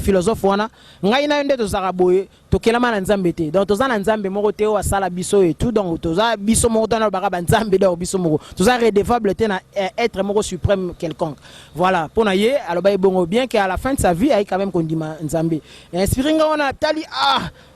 philosophe wana, ngai na ndé to zaraboye, to kelama na nzambe te. Donc toza na nzambe moko te o asala biso et tout, donc toza biso moko na baraba nzambe do biso moko. Toza redevable te na être moko suprême quelconque. Voilà, pour na yé, aloba bongo bien qu'à la fin de sa vie, il quand même kondima nzambe. Inspiré nga wana tali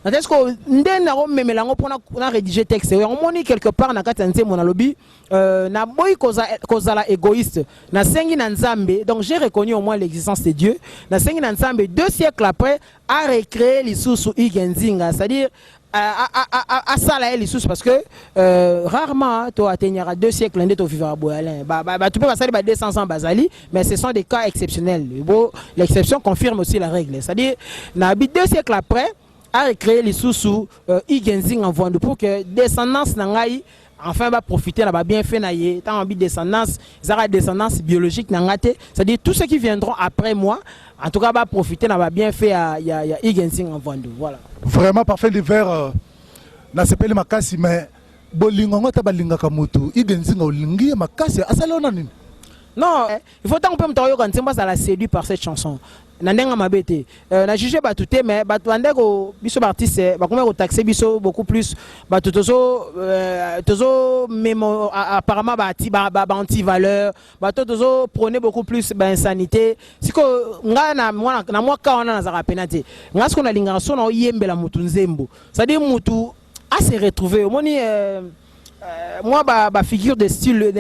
est-ce que ndena ko memelango pona na rédiger texte on moni quelque part na kati nzembo na lobi na boy kozala égoïste na sengi na nzambe. Donc j'ai reconnu au moins l'existence de Dieu na sengi na nzambe 2 siècles après a recréé lisusu igenzinga, c'est-à-dire à ça là les sous parce que rarement tu atteindras 2 siècles l'année tu vivras boyalin tu peux passer 200 ans bazali, mais ce sont des cas exceptionnels. L'exception confirme aussi la règle, c'est-à-dire na 2 siècles après a recréé les sous igenzing en voie pour que descendance nangai enfin va profiter là bien fait naïe tant en descendance zara descendance biologique nangate, c'est-à-dire tous ceux qui viendront après moi en tout cas va profiter là bien fait il y a igenzing en voie. Voilà. Vraiment parfait l'hiver na sepeli makasi mais bolingo ngota balinga kamutu igenzinga olingi makasi asalona nini. Non, il faut tant qu'on peut me dire quand ça la séduit par cette chanson. Nandenga mabete na jugé batouté mais batouandeko biso artiste ba comment taxer biso beaucoup plus batutozo mémo apparemment ba anti valeur batutozo prôner beaucoup plus insanité siko nga na moi ka wana na zaka penate nga ce qu'on a linga so na yembela mutu nzembo, c'est-à-dire mutu à se retrouver au moni moi figure de style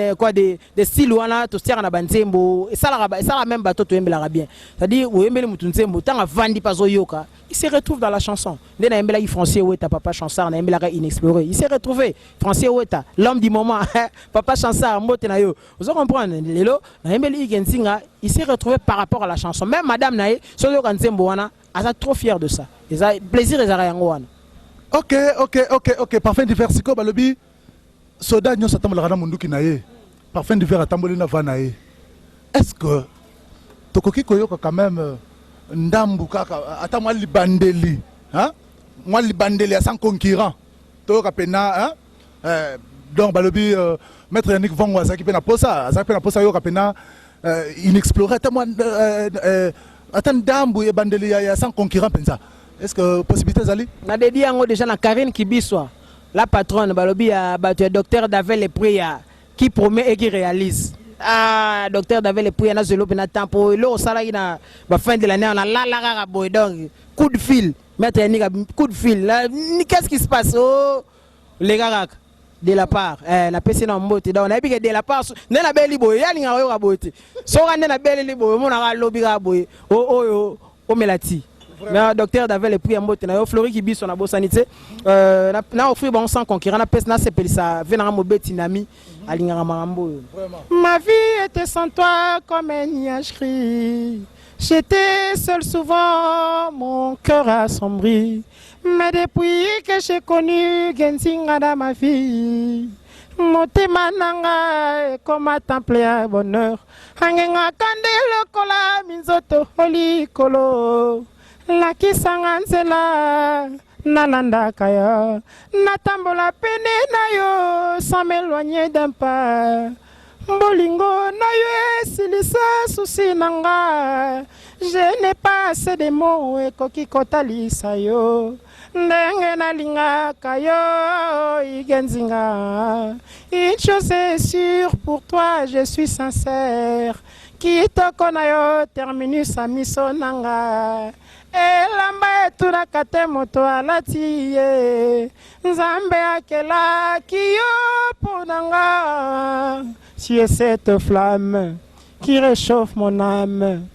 des styles wana to sera na banzembo et ça la même bateau to yembela bien, c'est-à-dire ou yembele mutu nzembo tant vandi pazo yoka il se retrouve dans la chanson de na yembela français Weta papa chansard na yembela inexploré, il s'est retrouvé français Weta l'homme du moment papa chansard mbote na yo vous comprendre lelo na yembeli igenzinga il s'est retrouvé par rapport à la chanson. Même madame nae so yo nzembo wana asa trop fier de ça, et ça plaisir ezara yango wana. Ok parfait divers siko balobi soda nyo satambola na munduki na ye parfait divers atamboli na vana ye. Est-ce que tokoki koyoka quand même ndambu kaka ata mwa libandeli hein mwa libandeli sans concurrent toyoka pena hein donc balobi maître Yannick Vongo azaki pena posa yoka pena inexploré ata mwa ata ndambu e bandeli ya sans concurrent penza. Est-ce que possibilité zali na dédié yango déjà na Karine Kibiswa la patronne balobi ya batu docteur Davel le Priya qui promet et qui réalise. Docteur Davel le Priya na zelo pena tempo lo sala ina ba fin de l'année on a la boy donc coup de fil maître Yannick coup de fil là qu'est-ce qui se passe les gars de la part la PC na mbote donc na bika de la part ne na beli boy ya linga yo bote so rande na beli boy mo na lobi ga boy o melati. Mais docteur Davel le prix en mbote na yo Flori Kibi son abo sanité na offrir bon sans concurrent na pes na sepeli ça venant mobeti nami alinga mambo. Ma vie était sans toi comme un nuage gris, j'étais seul souvent, mon cœur assombri, mais depuis que j'ai connu Genzinga dans ma vie motema nanga comme un temple à bonheur angenga kandelo kola minzoto holi kolo la kisanga nzela nalanda kaya natambola pene na yo sans m'éloigner d'un pas mbolingo na yo esilisa susi nanga je n'ai pas assez de mots ekoki kotalisa yo ndenge nalinga kayo igenzinga. Une chose est sûre pour toi je suis sincère kitoko na yo terminus a miso nanga elamba etunaka te moto alati ye nzambe akelaki yo mpo nanga. Tu es cette flamme qui réchauffe mon âme,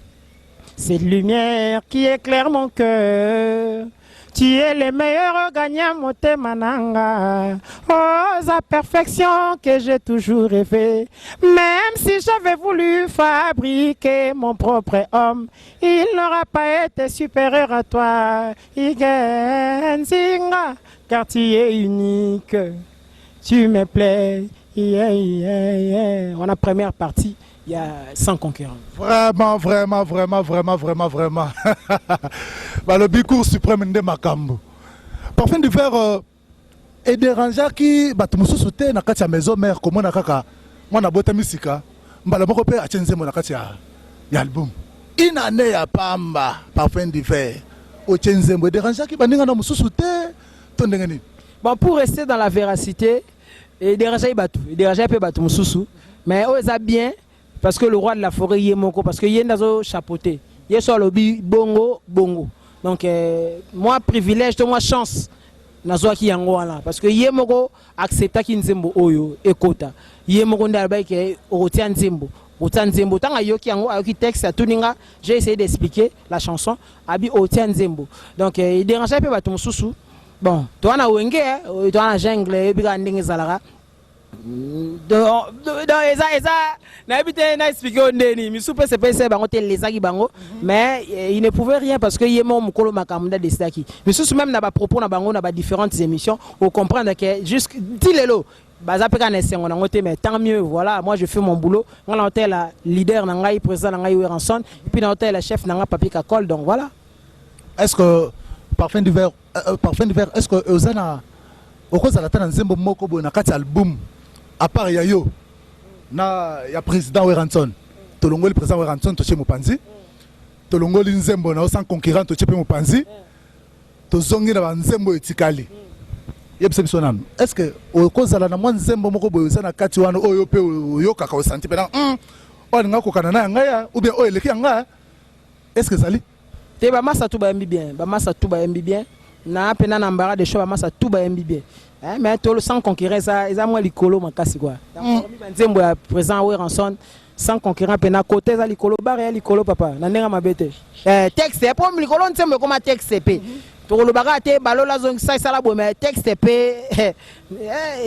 cette lumière qui éclaire mon cœur. Tu es le meilleur gagnant motema nanga, oh la perfection que j'ai toujours rêvé. Même si j'avais voulu fabriquer mon propre homme, il n'aura pas été supérieur à toi. Igenzinga, car tu es unique, tu me plais. On a première partie. Il y a 100 concurrents. Vraiment. Le bicours suprême de Makambo. Parfum d'hiver et dérangeant qui batumusu sauté na kati ya maison mère comme na kaka mwana bota misika mbala moko pe achenze mo na kati ya album. Une année ya pamba parfum d'hiver. O chenze mo dérangeant qui baninga na musu sauté to ndengeni. Bon, pour rester dans la véracité et dérangeant pe batu mususu mais on ça bien. Parce que le roi de la forêt y est moko parce que y est dans chapeauté y est sur le bongo Donc moi privilège to moi chance nazwaki yango wana parce que ye moko accepta ki nzembo oyo ekota ye moko ndalba ke otia nzembo tanga yoki yango ayoki texte à tuninga j'ai essayé d'expliquer la chanson abi otia nzembo donc il dérangeait peu bato mususu bon to wana wenge to wana jungle bika ndenge zalaka eza na habité na expliquer ondeni mi soupe c'est pas ça bango tel les aki bango mais il ne pouvait rien parce que yemo mukolo makamunda de staki mi soupe même na ba propos na bango na ba différentes émissions au comprendre que jusque dilelo baza peka na sengo na ngote mais tant mieux voilà moi je fais mon boulot moi na hôtel la leader na ngai président na ngai Weranson et puis na hôtel la chef na ngai Papi Kakol donc voilà. Est-ce que parfum d'hiver est-ce que ozana okozala ta nzembo moko bo na kati album à part Yayo, na ya président Weranson, tolongoli président Weranson toche mopanzi, tolongoli nzembo na sans concurrent toche pe mopanzi, tozongi na nzembo etikali. Yebse bisonam. Est-ce que okozala na mwa nzembo moko boyo na kati wana oyo pe oyo kaka o senti pena o nga ko kana na ngaya ou bien o eleki nga est-ce que zali? Te ba masa tout ba mbi bien, na pena na mbara de show ba masa tout ba mbi bien. Mais tout le sans concurrent ça ils ont moins likolo makasi quoi nzembo ya président Weranson sans concurrent pena côté za likolo bare ya likolo papa na ndenga mabete texte et pour likolo nzembo comme texte pe to lo baga te balola zong sai sala bo mais texte pe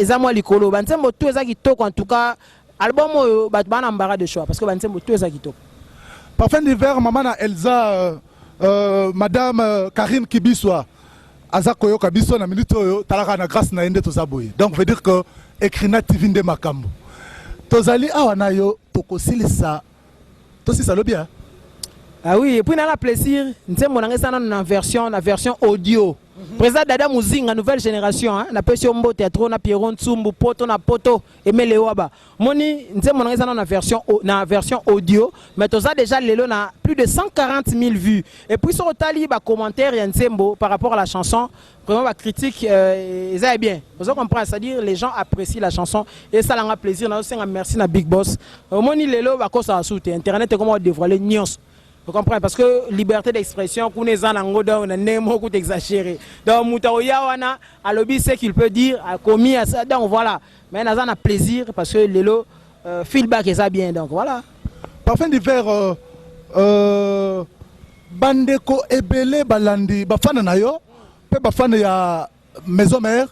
ils ont moins likolo ba nzembo tout ça qui toko en tout cas album ba bana mbara de choix parce que ba nzembo tout ça qui toko parfum d'hiver maman na Elsa madame Karine Kibiswa Azakoyo Kabiso na minute oyo talaka na grâce na ende tozaboye donc veut dire que écrina TV nde makambo tozali awa na yo tokosilisa tosisa lo bien ah oui et puis na la plaisir nzembo na ngesa na version audio président Dada Muzinga nouvelle génération hein na pesio mbo théâtre na Pierron Tsumbu poto na poto Emele Waba moni nzembo na ngesa na version audio mais toza déjà lelo na plus de 140 000 vues et puis sur tali ba commentaire ya nzembo par rapport à la chanson vraiment ba critique ça est bien vous comprenez c'est-à-dire les gens apprécient la chanson et ça l'a plaisir na senga merci na Big Boss moni lelo ba ko sa soute internet comment dévoiler nyons. Vous comprenez parce que liberté d'expression, qu'on est en angodo, on a beaucoup exagéré. Donc Moutaoya wana, à lobby c'est qu'il peut dire, a commis à ça. Donc voilà. Mais on a plaisir parce que Lelo feedback est ça bien. Donc voilà. Parfum d'hiver, bandeko ebele balandi, bafana na yo, pe bafana ya maison mère.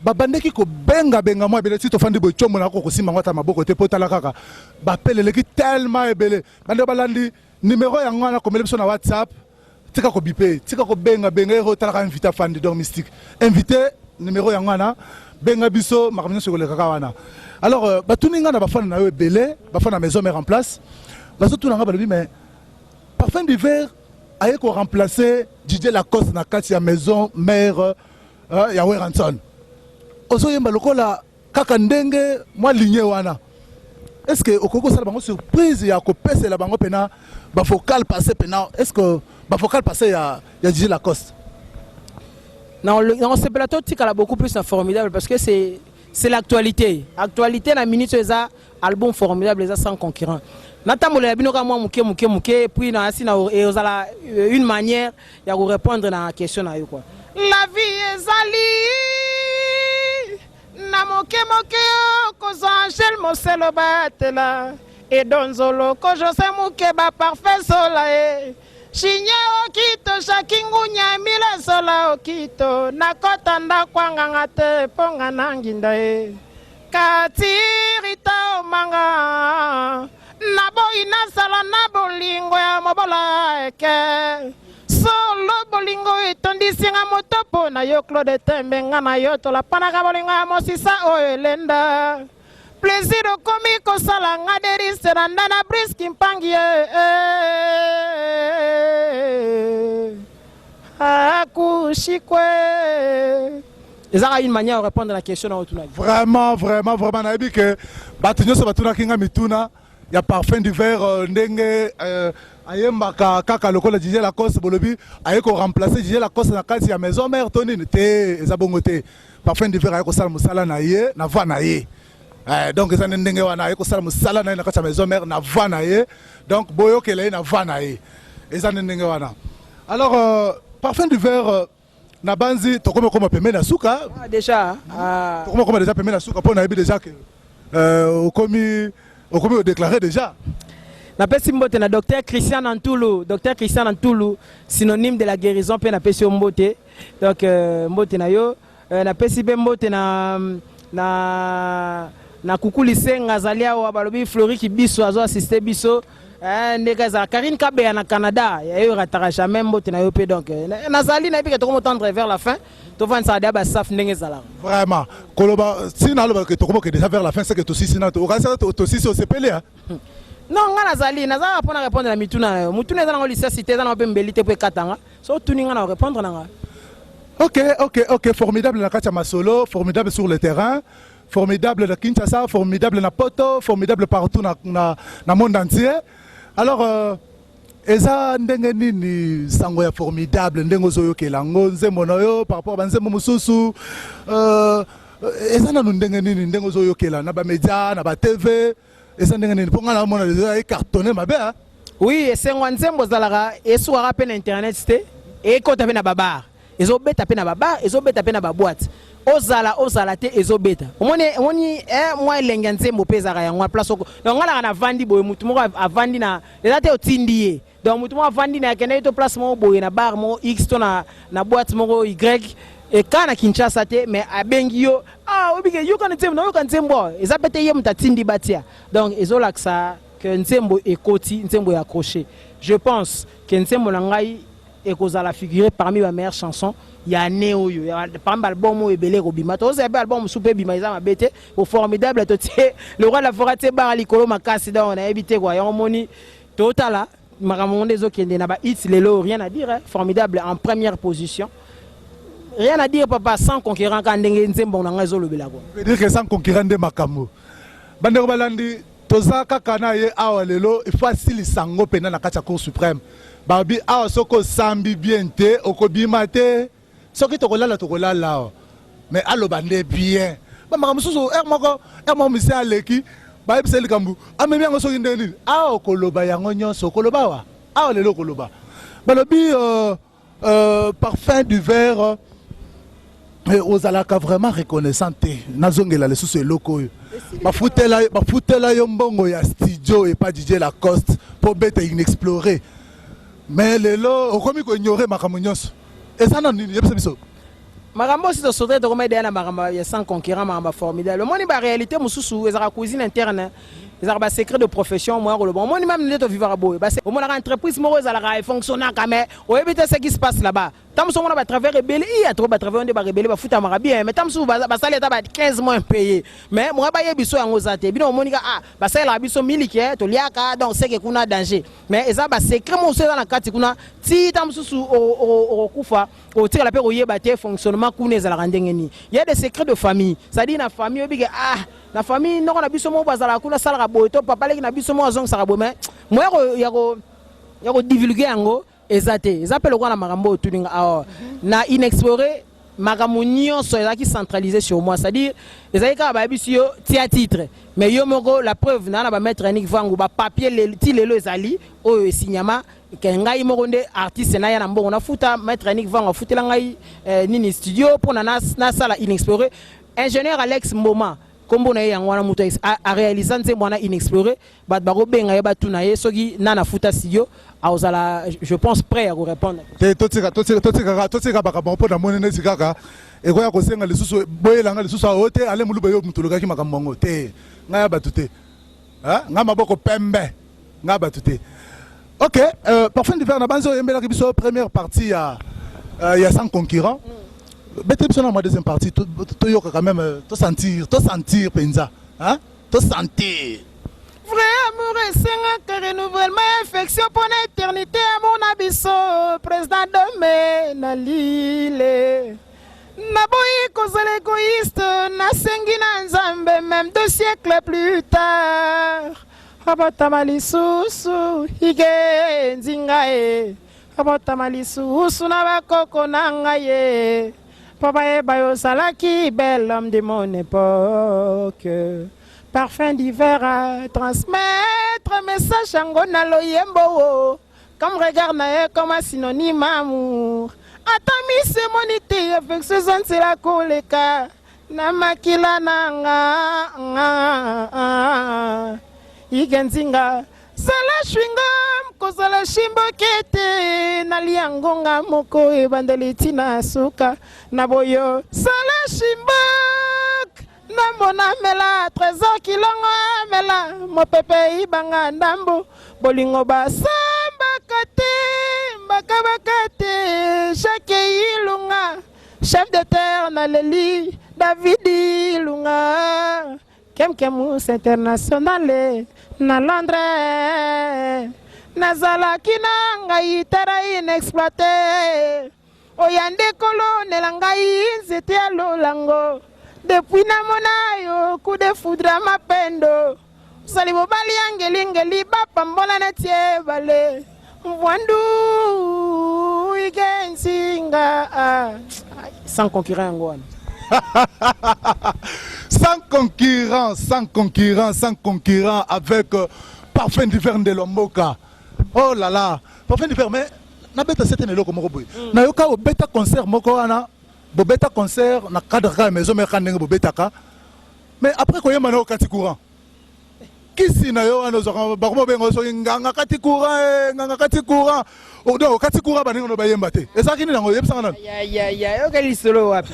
Babandeki ko benga moi ebele si to fandi bo chomo na ko kosimba ngata maboko te potala kaka. Ba peleleki tellement ebele. Bande balandi numéro ya ngana ko melebiso na WhatsApp tika ko bipé tika ko benga ero talaka invité fandi donc mystique invité numéro ya ngana benga biso makamino sekole kaka wana alors batuninga na bafana na yo ebele bafana maison mère en place baso tunanga balobi mais parfum d'hiver aye ko remplacer DJ Lacoste na kati ya maison mère ya Weranson ozo yemba lokola kaka ndenge mwa ligne wana. Est-ce que au Congo ça la surprise il y a copé la bango pena ba vocal passé pena est-ce que ba vocal passé il y a DJ Lacoste non ce plateau tika beaucoup plus formidable parce que c'est l'actualité na minute ça album formidable les sans concurrent natambola ya binoka moi muke puis na asina et ozala une manière ya ko répondre na question na yo quoi la vie ezali na moke kozo Angel Moselo batela et donzolo ko José Mukeba parfait sola e Shinya okito shakingunya mila sola okito nakota ndakwanga ngate ponga nanginda e katirita manga nabo inasala nabo lingo ya mobola eke solo bolingo etondisinga motopo na yo Claude Tembenga na yo tola panaka bolingo ya mosisa oyo elenda plaisir okomi kosala nga deriste na ndana briski mpangi akushikwe ezaka une manière de répondre à la question na otuna vraiment na yebi que bato nyonso batuna kinga mituna ya parfum d'hiver ndenge ayembaka kaka lokola DJ Lacoste bolobi aye ko remplacer DJ Lacoste na kati ya maison mère tonini te eza bongo te parfum d'hiver aye ko sala musala na ye na va na ye donc eza ndenge wana aye ko sala musala na ye na kati ya maison mère na va na ye donc boyokela ye na va na ye eza ndenge wana alors parfum d'hiver na banzi tokoma koma pembe na suka déjà tokoma koma déjà pembe na suka pour na yebi déjà que au commis au déclaré déjà. Napesi mbote na docteur Christian Antoulou, synonyme de la guérison pe napesi mbote. Donc mbote na yo napesi be mbote na Kukuli Senga zalia wa balobi Flori ki biso azo assister biso ndeka za Karine Kabe na Canada ya yo ratara jamais mbote na yo pe donc nazali na bika to tendre vers la fin to vendre ça d'aba saf ndenge zala. Vraiment koloba si na loba que to ko déjà vers la fin c'est que to si na to ka to si au CPL hein. Non, nazali pour répondre à mituna. Mutuna est dans le lycée cité dans le mbelité pour katanga. So tuninga na répondre nanga. OK, formidable na Kacha Masolo, formidable sur le terrain, formidable na Kinshasa, formidable na Poto, formidable partout na monde entier. Alors eza ndenge nini sango ya formidable ndenge zoyo kelango nzembo noyo par rapport à nzembo mususu eza na ndenge nini ndenge zoyo kela na ba média na ba TV. Et ça n'est pas un moment de cartonner ma belle. Oui, et c'est un nzembo zalaka et soit rappel internet c'était et quand tu na babar. Ils ont bêta na babar, ils ont bêta na boîte. Ozala te ezobeta. Omoni moi lenga nzembo pezaka ya ngwa place. Donc ngala na vandi boy mutu moko avandi na ezate otindie. Donc mutu moko avandi na kende to place moko boy na bar moko X to na boîte moko Y. Et quand na Kinshasa te mais abengi yo obike yo kan nzembo ezapete ye mutatindi batia. Donc ezolaksa que nzembo ekoti nzembo ya accroché. Je pense que nzembo na ngai ekozala figurer parmi les meilleures chansons. Il y a Néo, il y a par exemple album Ebele Robima. Tous les albums Super Bima, ils ont bêté au formidable. Le roi de la forêt, c'est Baralicolo Makasi, on a évité quoi. On moni total. Maramon des autres qui n'ont pas hits, les lots, rien à dire. Formidable en première position. Rien à dire, papa, sans concurrent quand Nzembo n'a pas le belago. Je veux dire que sans concurrent de Makamo. Bandero Balandi, Tozaka Kanaye, Awalelo, il faut assis les sango pena na kacha Cour suprême. Babi, Awa Soko Sambi bien te, Okobimate. Ce qui te relâche là. Mais allo bandé bien. Bah makamususu moko monsieur Aleki. Bah ibise likambu. Ah mais bien ngoso ndeni. Ah okoloba yango nyonso okoloba wa. Ah lelo okoloba. Bah lobi parfum du verre. Aux alaka vraiment reconnaissante. Nazongela les sous loko. Bah foutela yombongo ya studio et pas DJ Lacoste pour bête inexploré. Mais lelo okomi ko ignorer makamunyonso. Et ça non ni biso. Marambo si to sauter to remettre na maramba ya sans concurrent maramba formidable. Le moni ba réalité mususu ezaka cuisine interne. Ezaka secret de profession moi le bon. Moni même neto vivre boy. Ba c'est au mona entreprise moro ezala fonctionner quand même. O éviter ce qui se passe là-bas. Tam so mona ba travers rebelle, il y a trop ba travers on ba rebelle ba futa mara bien mais tam so ba salaire ta ba 15 mois payé. Mais moi ba yebiso yango zate. Bino moni ka ba salaire biso miliki to liaka donc c'est que kuna danger. Mais ezaba secret mo so dans la kati kuna ti tam so o kufa o tira la pe o yeba te fonctionnement kuna ezala rendengeni. Il y a des secrets de famille. Ça dit na famille obi na famille non na biso mo bazala kuna sala boy to papa leki na biso mo azong sala boy mais moi yako divulguer yango ezate ezapelo kwa na makambo tuninga na inexploré makambo nyonso ezaki centralisé sur moi c'est-à-dire ezaki ka ba biso yo tia titre mais yo moko la preuve na ba mettre Nick Vango ba papier ti lelo ezali oyo signama ke ngai moko nde artiste na ya na mbongo na futa mettre Nick Vango futela ngai nini studio pour na sala inexploré ingénieur Alex Mboma kombo na yango wana muto a réaliser nzembo na inexploré bat baro benga ye batuna ye soki nana futa studio aozala je pense prêt à vous répondre totika bakabo po na monene sikaka e ko ya ko senga lisusu boyelanga lisusu ote ale muluba yo mutuluka ki makambo te ngaya batute nga maboko pembe nga batute. OK, parfum d'hiver na banzo yembela ki biso première partie ya sans concurrent. Bête sur la deuxième partie, tu quand même, tu sentir penza, hein, tu sentir. Vrai amour et c'est un renouvellement, affection pour l'éternité à mon abisso, président de na lile. Na boyi cause l'égoïste, na sengi na nzambe, même 2 siècles plus tard. Abatamali susu, hige nzingae. Abatamali susu na bakoko nangaye. Papa Bayo Salaki, bel homme de mon époque. Parfum d'hiver à transmettre, message angona lo yembo. Comme regard nae comme un synonyme amour. Atamise monité avec ce zone c'est la koleka na makila nanga igenzinga sala shwinga kozala shimbo kete na liangonga moko ebandeli tina suka na boyo sala shimbo na mona mela trésor kilongo mela mopepe ibanga ndambo bolingo basamba kate Bakabakate, chaque ilunga, chef de terre na leli, David ilunga, Kemkemus internationale, na Londres, Nazala kinanga itara inexploité, Oyande kolo nelangai zete alolango, depuis na monayo, coup de foudre à ma pendo, Salibo bali angeli bapambola na tie bale. Wandu igensinga sans concurrent ngwana. Sans concurrent avec Parfum d'hiver de Lomboka. Oh là là, Parfum d'hiver mais na beta c'était neloko moko boy. Na yoka o beta concert moko ana, bo beta concert na cadre ka maison me kanenge bo beta ka. Mais après ko yema na okati courant. Kisi na yo ano zaka bakomo bengo so nganga kati courant o do kati courant baningo no bayemba te ezaki ni nango yebisanga nana ya okali solo wapi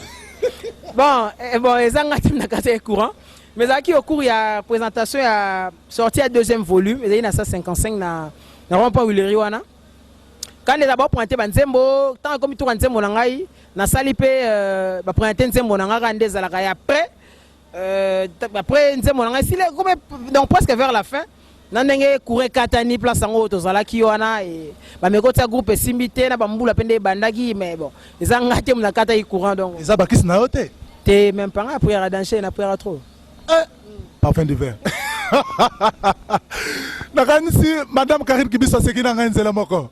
bon ezanga timna kati courant mais zaki au cours ya présentation ya sortie à deuxième volume ezali na 155 na rond-point Willery wana quand les d'abord pointé banzembo tant comme tout nzembo na ngai na sali pe ba pointé nzembo na ngaka ndezala ka après après donc presque vers la fin nandenge courir katani place en haut tozala ki wana et ba mekota groupe simbité na bambula pende bandaki mais bon les angate na kata yi courant donc les abakis na hote te même pas après à danser na prière trop Parfum d'hiver nakanisi madame Karine Kibisa sekina nganzela moko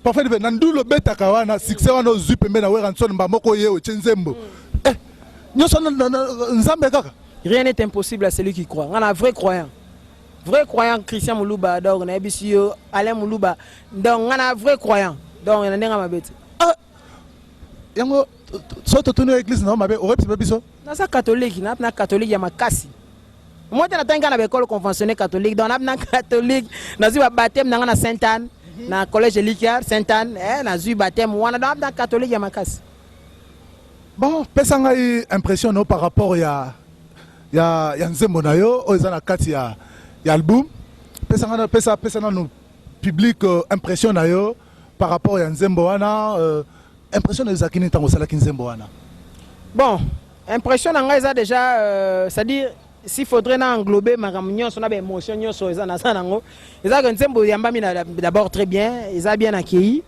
Parfum d'hiver nandulo beta kawana succès wana ozupe mena weranson mba moko ye o chenzembo rien n'est impossible à celui qui croit. On a un vrai croyant. Vrai croyant Christian Moulouba, donc on a Ebisio, Alain Moulouba. Donc on a un vrai croyant. Donc on a un bête. Ah, yango, soit tu tournes l'église, non, ma bête, aurait pu se faire. Non, c'est catholique, il y a un catholique, il y a un cassi. Moi, je suis à l'école conventionnelle catholique, donc on a un catholique, on a eu un baptême dans Sainte-Anne, dans le collège Liquiard, Sainte-Anne, on a eu un baptême, on a un catholique, il y a un cassi. Bon, pesanga une impression no, par rapport à nzembo na yo o ezana kati ya album pesanga pesa no public impression na yo par rapport à nzembo wana impression na zakini tango sala nzembo wana. Bon, impression na nga déjà c'est-à-dire s'il faudrait englober ma réunion on a des émotions nyonso ezana sanango ezaka nzembo yambami d'abord très bien eza bien accueilli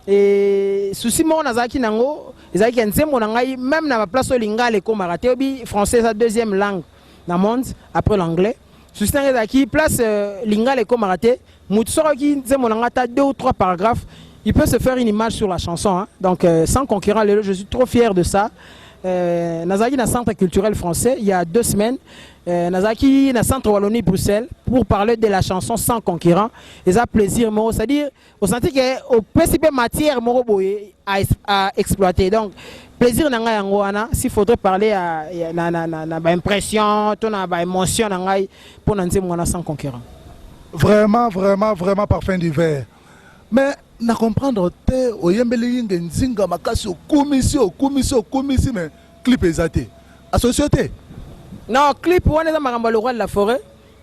et souci mo nazaki nango ezaki nzembo na ngai même na place olinga le komara obi français sa deuxième langue dans monde après l'anglais souci na ezaki place linga le komara te mutsoroki nzembo na ngata 2 ou 3 paragraphes il peut se faire une image sur la chanson hein. Donc sans concurrent je suis trop fier de ça. Nazaki na centre culturel français il y a 2 semaines Nazaki na centre Wallonie Bruxelles pour parler de la chanson sans concurrent et ça plaisir moi c'est-à-dire au senti que au principe matière moro boye à exploiter donc plaisir na ngai yango wana s'il faudrait parler à na ba impression to na ba émotion na ngai pour nzembo wana sans concurrent vraiment Parfum d'hiver mais na comprendre te oyembeli ngenzinga makasi okumisi mais clip ezate à société. Non, clip on est dans le roi de la forêt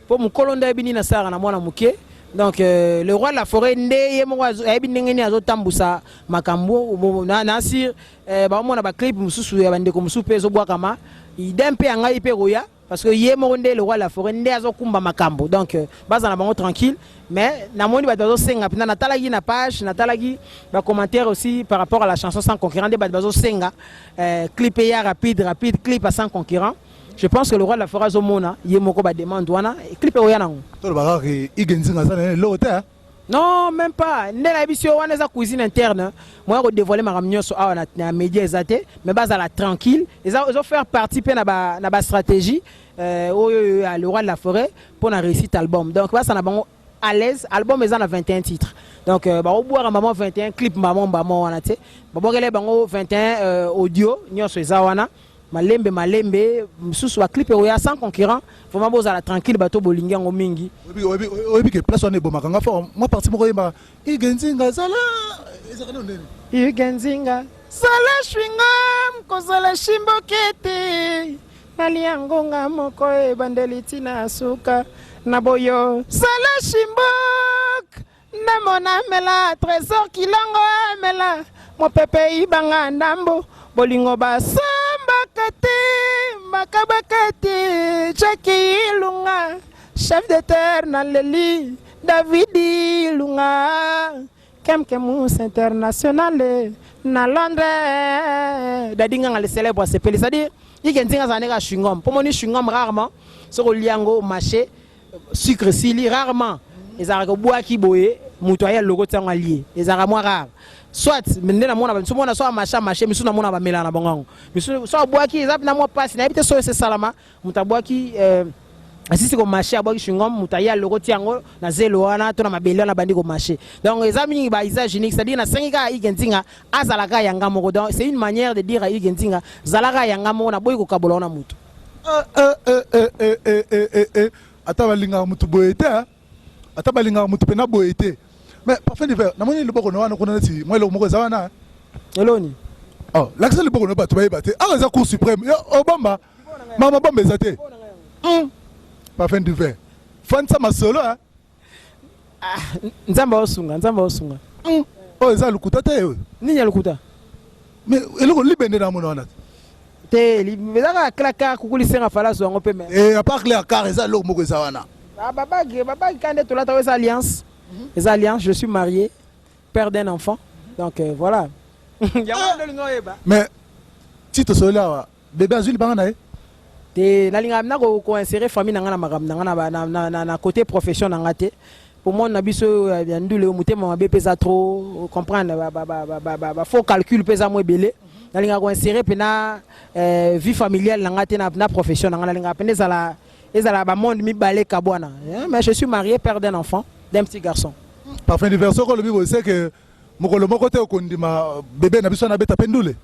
pour mon colonne bini na sara na mwana muke donc le roi de la forêt ndé yemo ebini ngeni azotambusa makambo na sir ba mona ba clip mususu ya bande ko musupe zo bwa kama idempe anga ipe roya parce que yemo ndé le roi de la forêt ndé azokumba makambo donc baza na bango tranquille mais na moni ba bazo senga pina na talagi na page na talagi ba commentaire aussi par rapport à la chanson sans concurrent de ba bazo senga clip ya rapide clip à sans concurrent. Je pense que le roi de la forêt Zomona, il y a beaucoup de demandes. Clip non, même pas. On a cuisine interne. Moi, je dévoiler ma réunion sur les médias, mais base à la tranquille. Ils ont fait participer à la stratégie le roi de la forêt pour la réussite album. Donc, ça n'a à l'aise. Album, ils ont 21 titres. Donc ba boire maman 21 clip maman wana te. Ba bokele bango 21 audio nyonso eza wana. Malembe mususu ba clip oya sans concurrent. Vraiment bozala tranquille bato bolingi ngo mingi. Obi ke place wana ebomaka nga fort. Moi parti moko yeba igenzinga zala. Ezaka nini? Igenzinga sala shwingam kozala shimbokete. Naliangonga moko e bandeli tina suka na boyo sala shimbok namona mela trésor kilongo mela mo pepe ibanga ndambo bolingo basamba kate makabakate chaki lunga chef de terre na leli Davidi lunga Kemkemus international na Londres dadinga le célèbre c'est à dire igenzinga zaneka chewing-gum pour moni chewing-gum rarement sur liango marché sucre sili rarement ezara ko bois ki boye muto ya logo tsango lié ezara moins rare soit mende na mona so mona so marché misu na mona ba melana bango misu so bois ki ezap na mo passe na bité so c'est salama muta bois ki asisi ko marché aboki chewing-gum muta ya logo tsango na zelo wana to na mabele na bandi ko marché donc ezami ba usage unique c'est-à-dire na sengika igenzinga azalaka yanga moko donc c'est une manière de dire à igenzinga zalaka yanga moko na boyi ko kabola na mutu ata balinga mutu boyete ata balinga mutu pena boyete mais parfum d'hiver na moni leboko no wana kuna neti moi le moko za wana eloni oh l'accès leboko no bato bayebate ah za cour suprême obamba mama bombe zate parfum d'hiver fansa masolo nzamba osunga oh eza lukuta te nini ya lukuta mais eloko libende na mona wana te libezaka klaka kukulisenga falaso yango pe mais et à part clair car eza loko moko eza wana babagi kande tolata eza alliance eza alliance je suis marié père d'un enfant donc voilà mais si to sola bébé azuli banga na te nalinga na ko insérer famille nanga na makambo nanga na côté profession nanga te pour moi na biso ya ndule mutema mabe pesa trop comprendre ba faux calcul pesa mo belé nalinga ko insérer pena vie familiale nanga te na profession nanga nalinga pena ezala ba monde mi balé kabwana mais je suis marié père d'un enfant d'un petit garçon parfum d'hiver soko le bibo c'est que mokolo moko te okondima bébé na biso na beta pendule.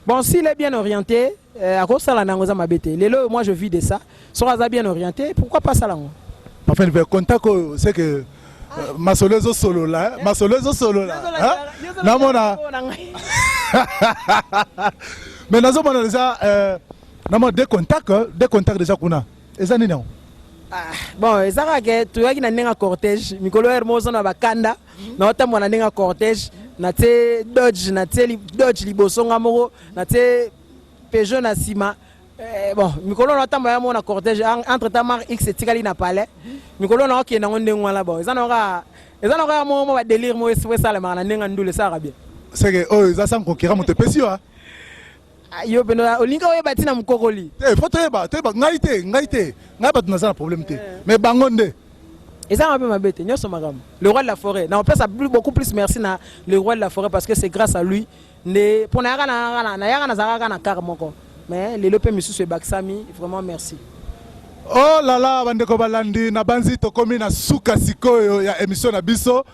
Bon, s'il est bien orienté, à cause de la nangoza mabete. Lelo, moi je vis de ça. Sera bien orienté, pourquoi pas ça là? Parfait, le contact, c'est que ma solezo solo là, ma solezo solo là. Namona. Mais nous avons déjà, des contacts déjà qu'on a. Et ça n'est non. Bon, ça va que tu as un cortège. Mikolo Hermoso na bakanda. Na ota mwana nenga cortège. Na te Dodge libosonga moko. Na te Peugeot na sima. Bon, Mikolo na ota mwana cortège entre Tamar X et Tikali na palais. Mikolo na okena ngonde ngwala bon. Eza na mo ba délire mo eswe sala na nenga ndule ça va bien. C'est que oh, ça sans concurrent monte pesio hein. Yo beno olinga oyeba tina mukokoli faut te ngaite ngaba tunazana problème te mais bangonde et ça m'a peu mabete nyoso magam le roi de la forêt na on peut ça beaucoup plus merci na le roi de la forêt parce que c'est grâce à lui ne pour na yaka na zaka na car moko mais le lope misu se baksami vraiment merci. Oh là là bandeko balandi na banzi to komi na suka sikoyo ya émission na biso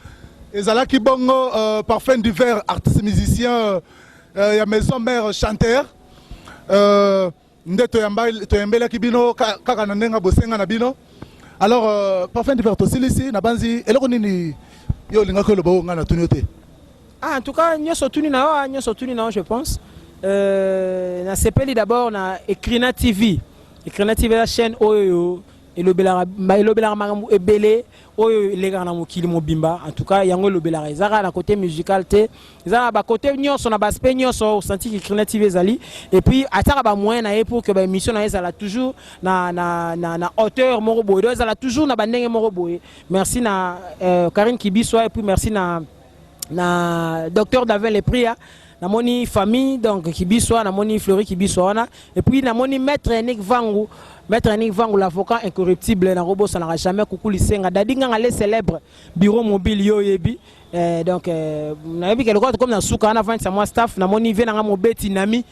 ezalaki bongo parfum d'hiver artiste musicien ya maison mère chanteur nde toyambelaki bino kaka na ndenga bosenga na bino alors parfum d'hiver tosilisi na banzi eloko nini yo olingaki oloba oyo ngai na tuni yo te en tout cas nyonso tuni na yo je pense na sepeli d'abord na Ekrina TV la chaîne oyo elobelaka makambo ebele oyo eleka na mokili mobimba en tout cas yango elobelaka ezaka na côté musical te ezaka ba côté nyonso na ba aspect nyonso senti Ekrina TV ezali et puis ataka ba moyen na ye pour que ba émission na ezala toujours na hauteur moko boye do ezala toujours na bandenge moko boye merci na Karine Kibiswa et puis merci na docteur David Lepria na moni famille donc Kibiswa na moni Fleury Kibiswa wana et puis na moni maître Nick Vangu l'avocat incorruptible na robo ça n'a jamais coucou lisenga dadinga ngale célèbre bureau mobile yo yebi donc na yebi quelque chose comme na suka na 20 mois staff na moni vient na mobeti nami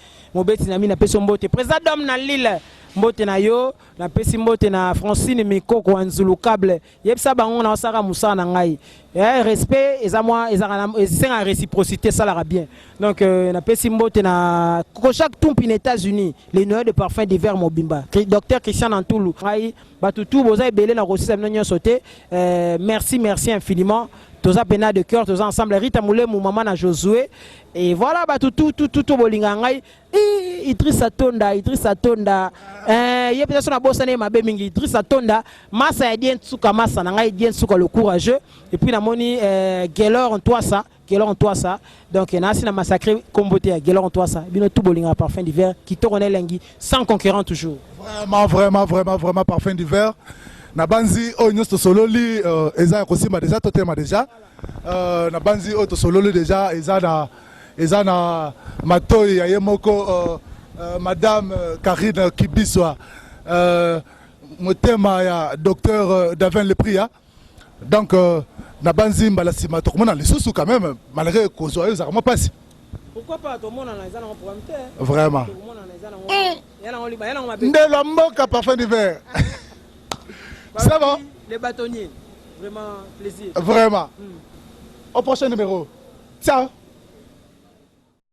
na peso mbote président d'homme na Lille mbote na yo na pesi mbote na Francine Mikoko Anzulu Cable yebisa bango na osaka musana ngai respect et ça moi c'est en réciprocité ça la bien donc na pesi mbote na chaque tumpi aux États-Unis les noyaux de parfum d'hiver mobimba docteur Christian Antoulou ai batutu boza belé na rosi ça mnyo sauté merci infiniment tous pena de cœur tous ensemble Rita Moulé mon maman na Josué et voilà batutu tout bolinga ngai Idrissa Tonda ye peut être na bosane mabe mingi Idrissa Tonda massa ya dien tsuka massa na ngai dien tsuka le courageux et puis na moni Gelor en toi ça donc na si na massacré comboté à Gelor en toi ça bino tout bolinga parfum d'hiver qui tourne lengi sans concurrent toujours vraiment parfum d'hiver na banzi o nyosto sololi eza kosima déjà totema déjà na banzi o to sololi déjà eza na matoi ya yemoko madame Karine Kibiswa motema ya docteur Davin Lepria donc na banzi mbala sima to komona lisusu quand même malgré ko zo za mo passe pourquoi pas tout le monde en a un programme vraiment de la mboka parfum d'hiver. C'est bon. Les bâtonniers, vraiment plaisir. Vraiment. Au prochain numéro. Ciao.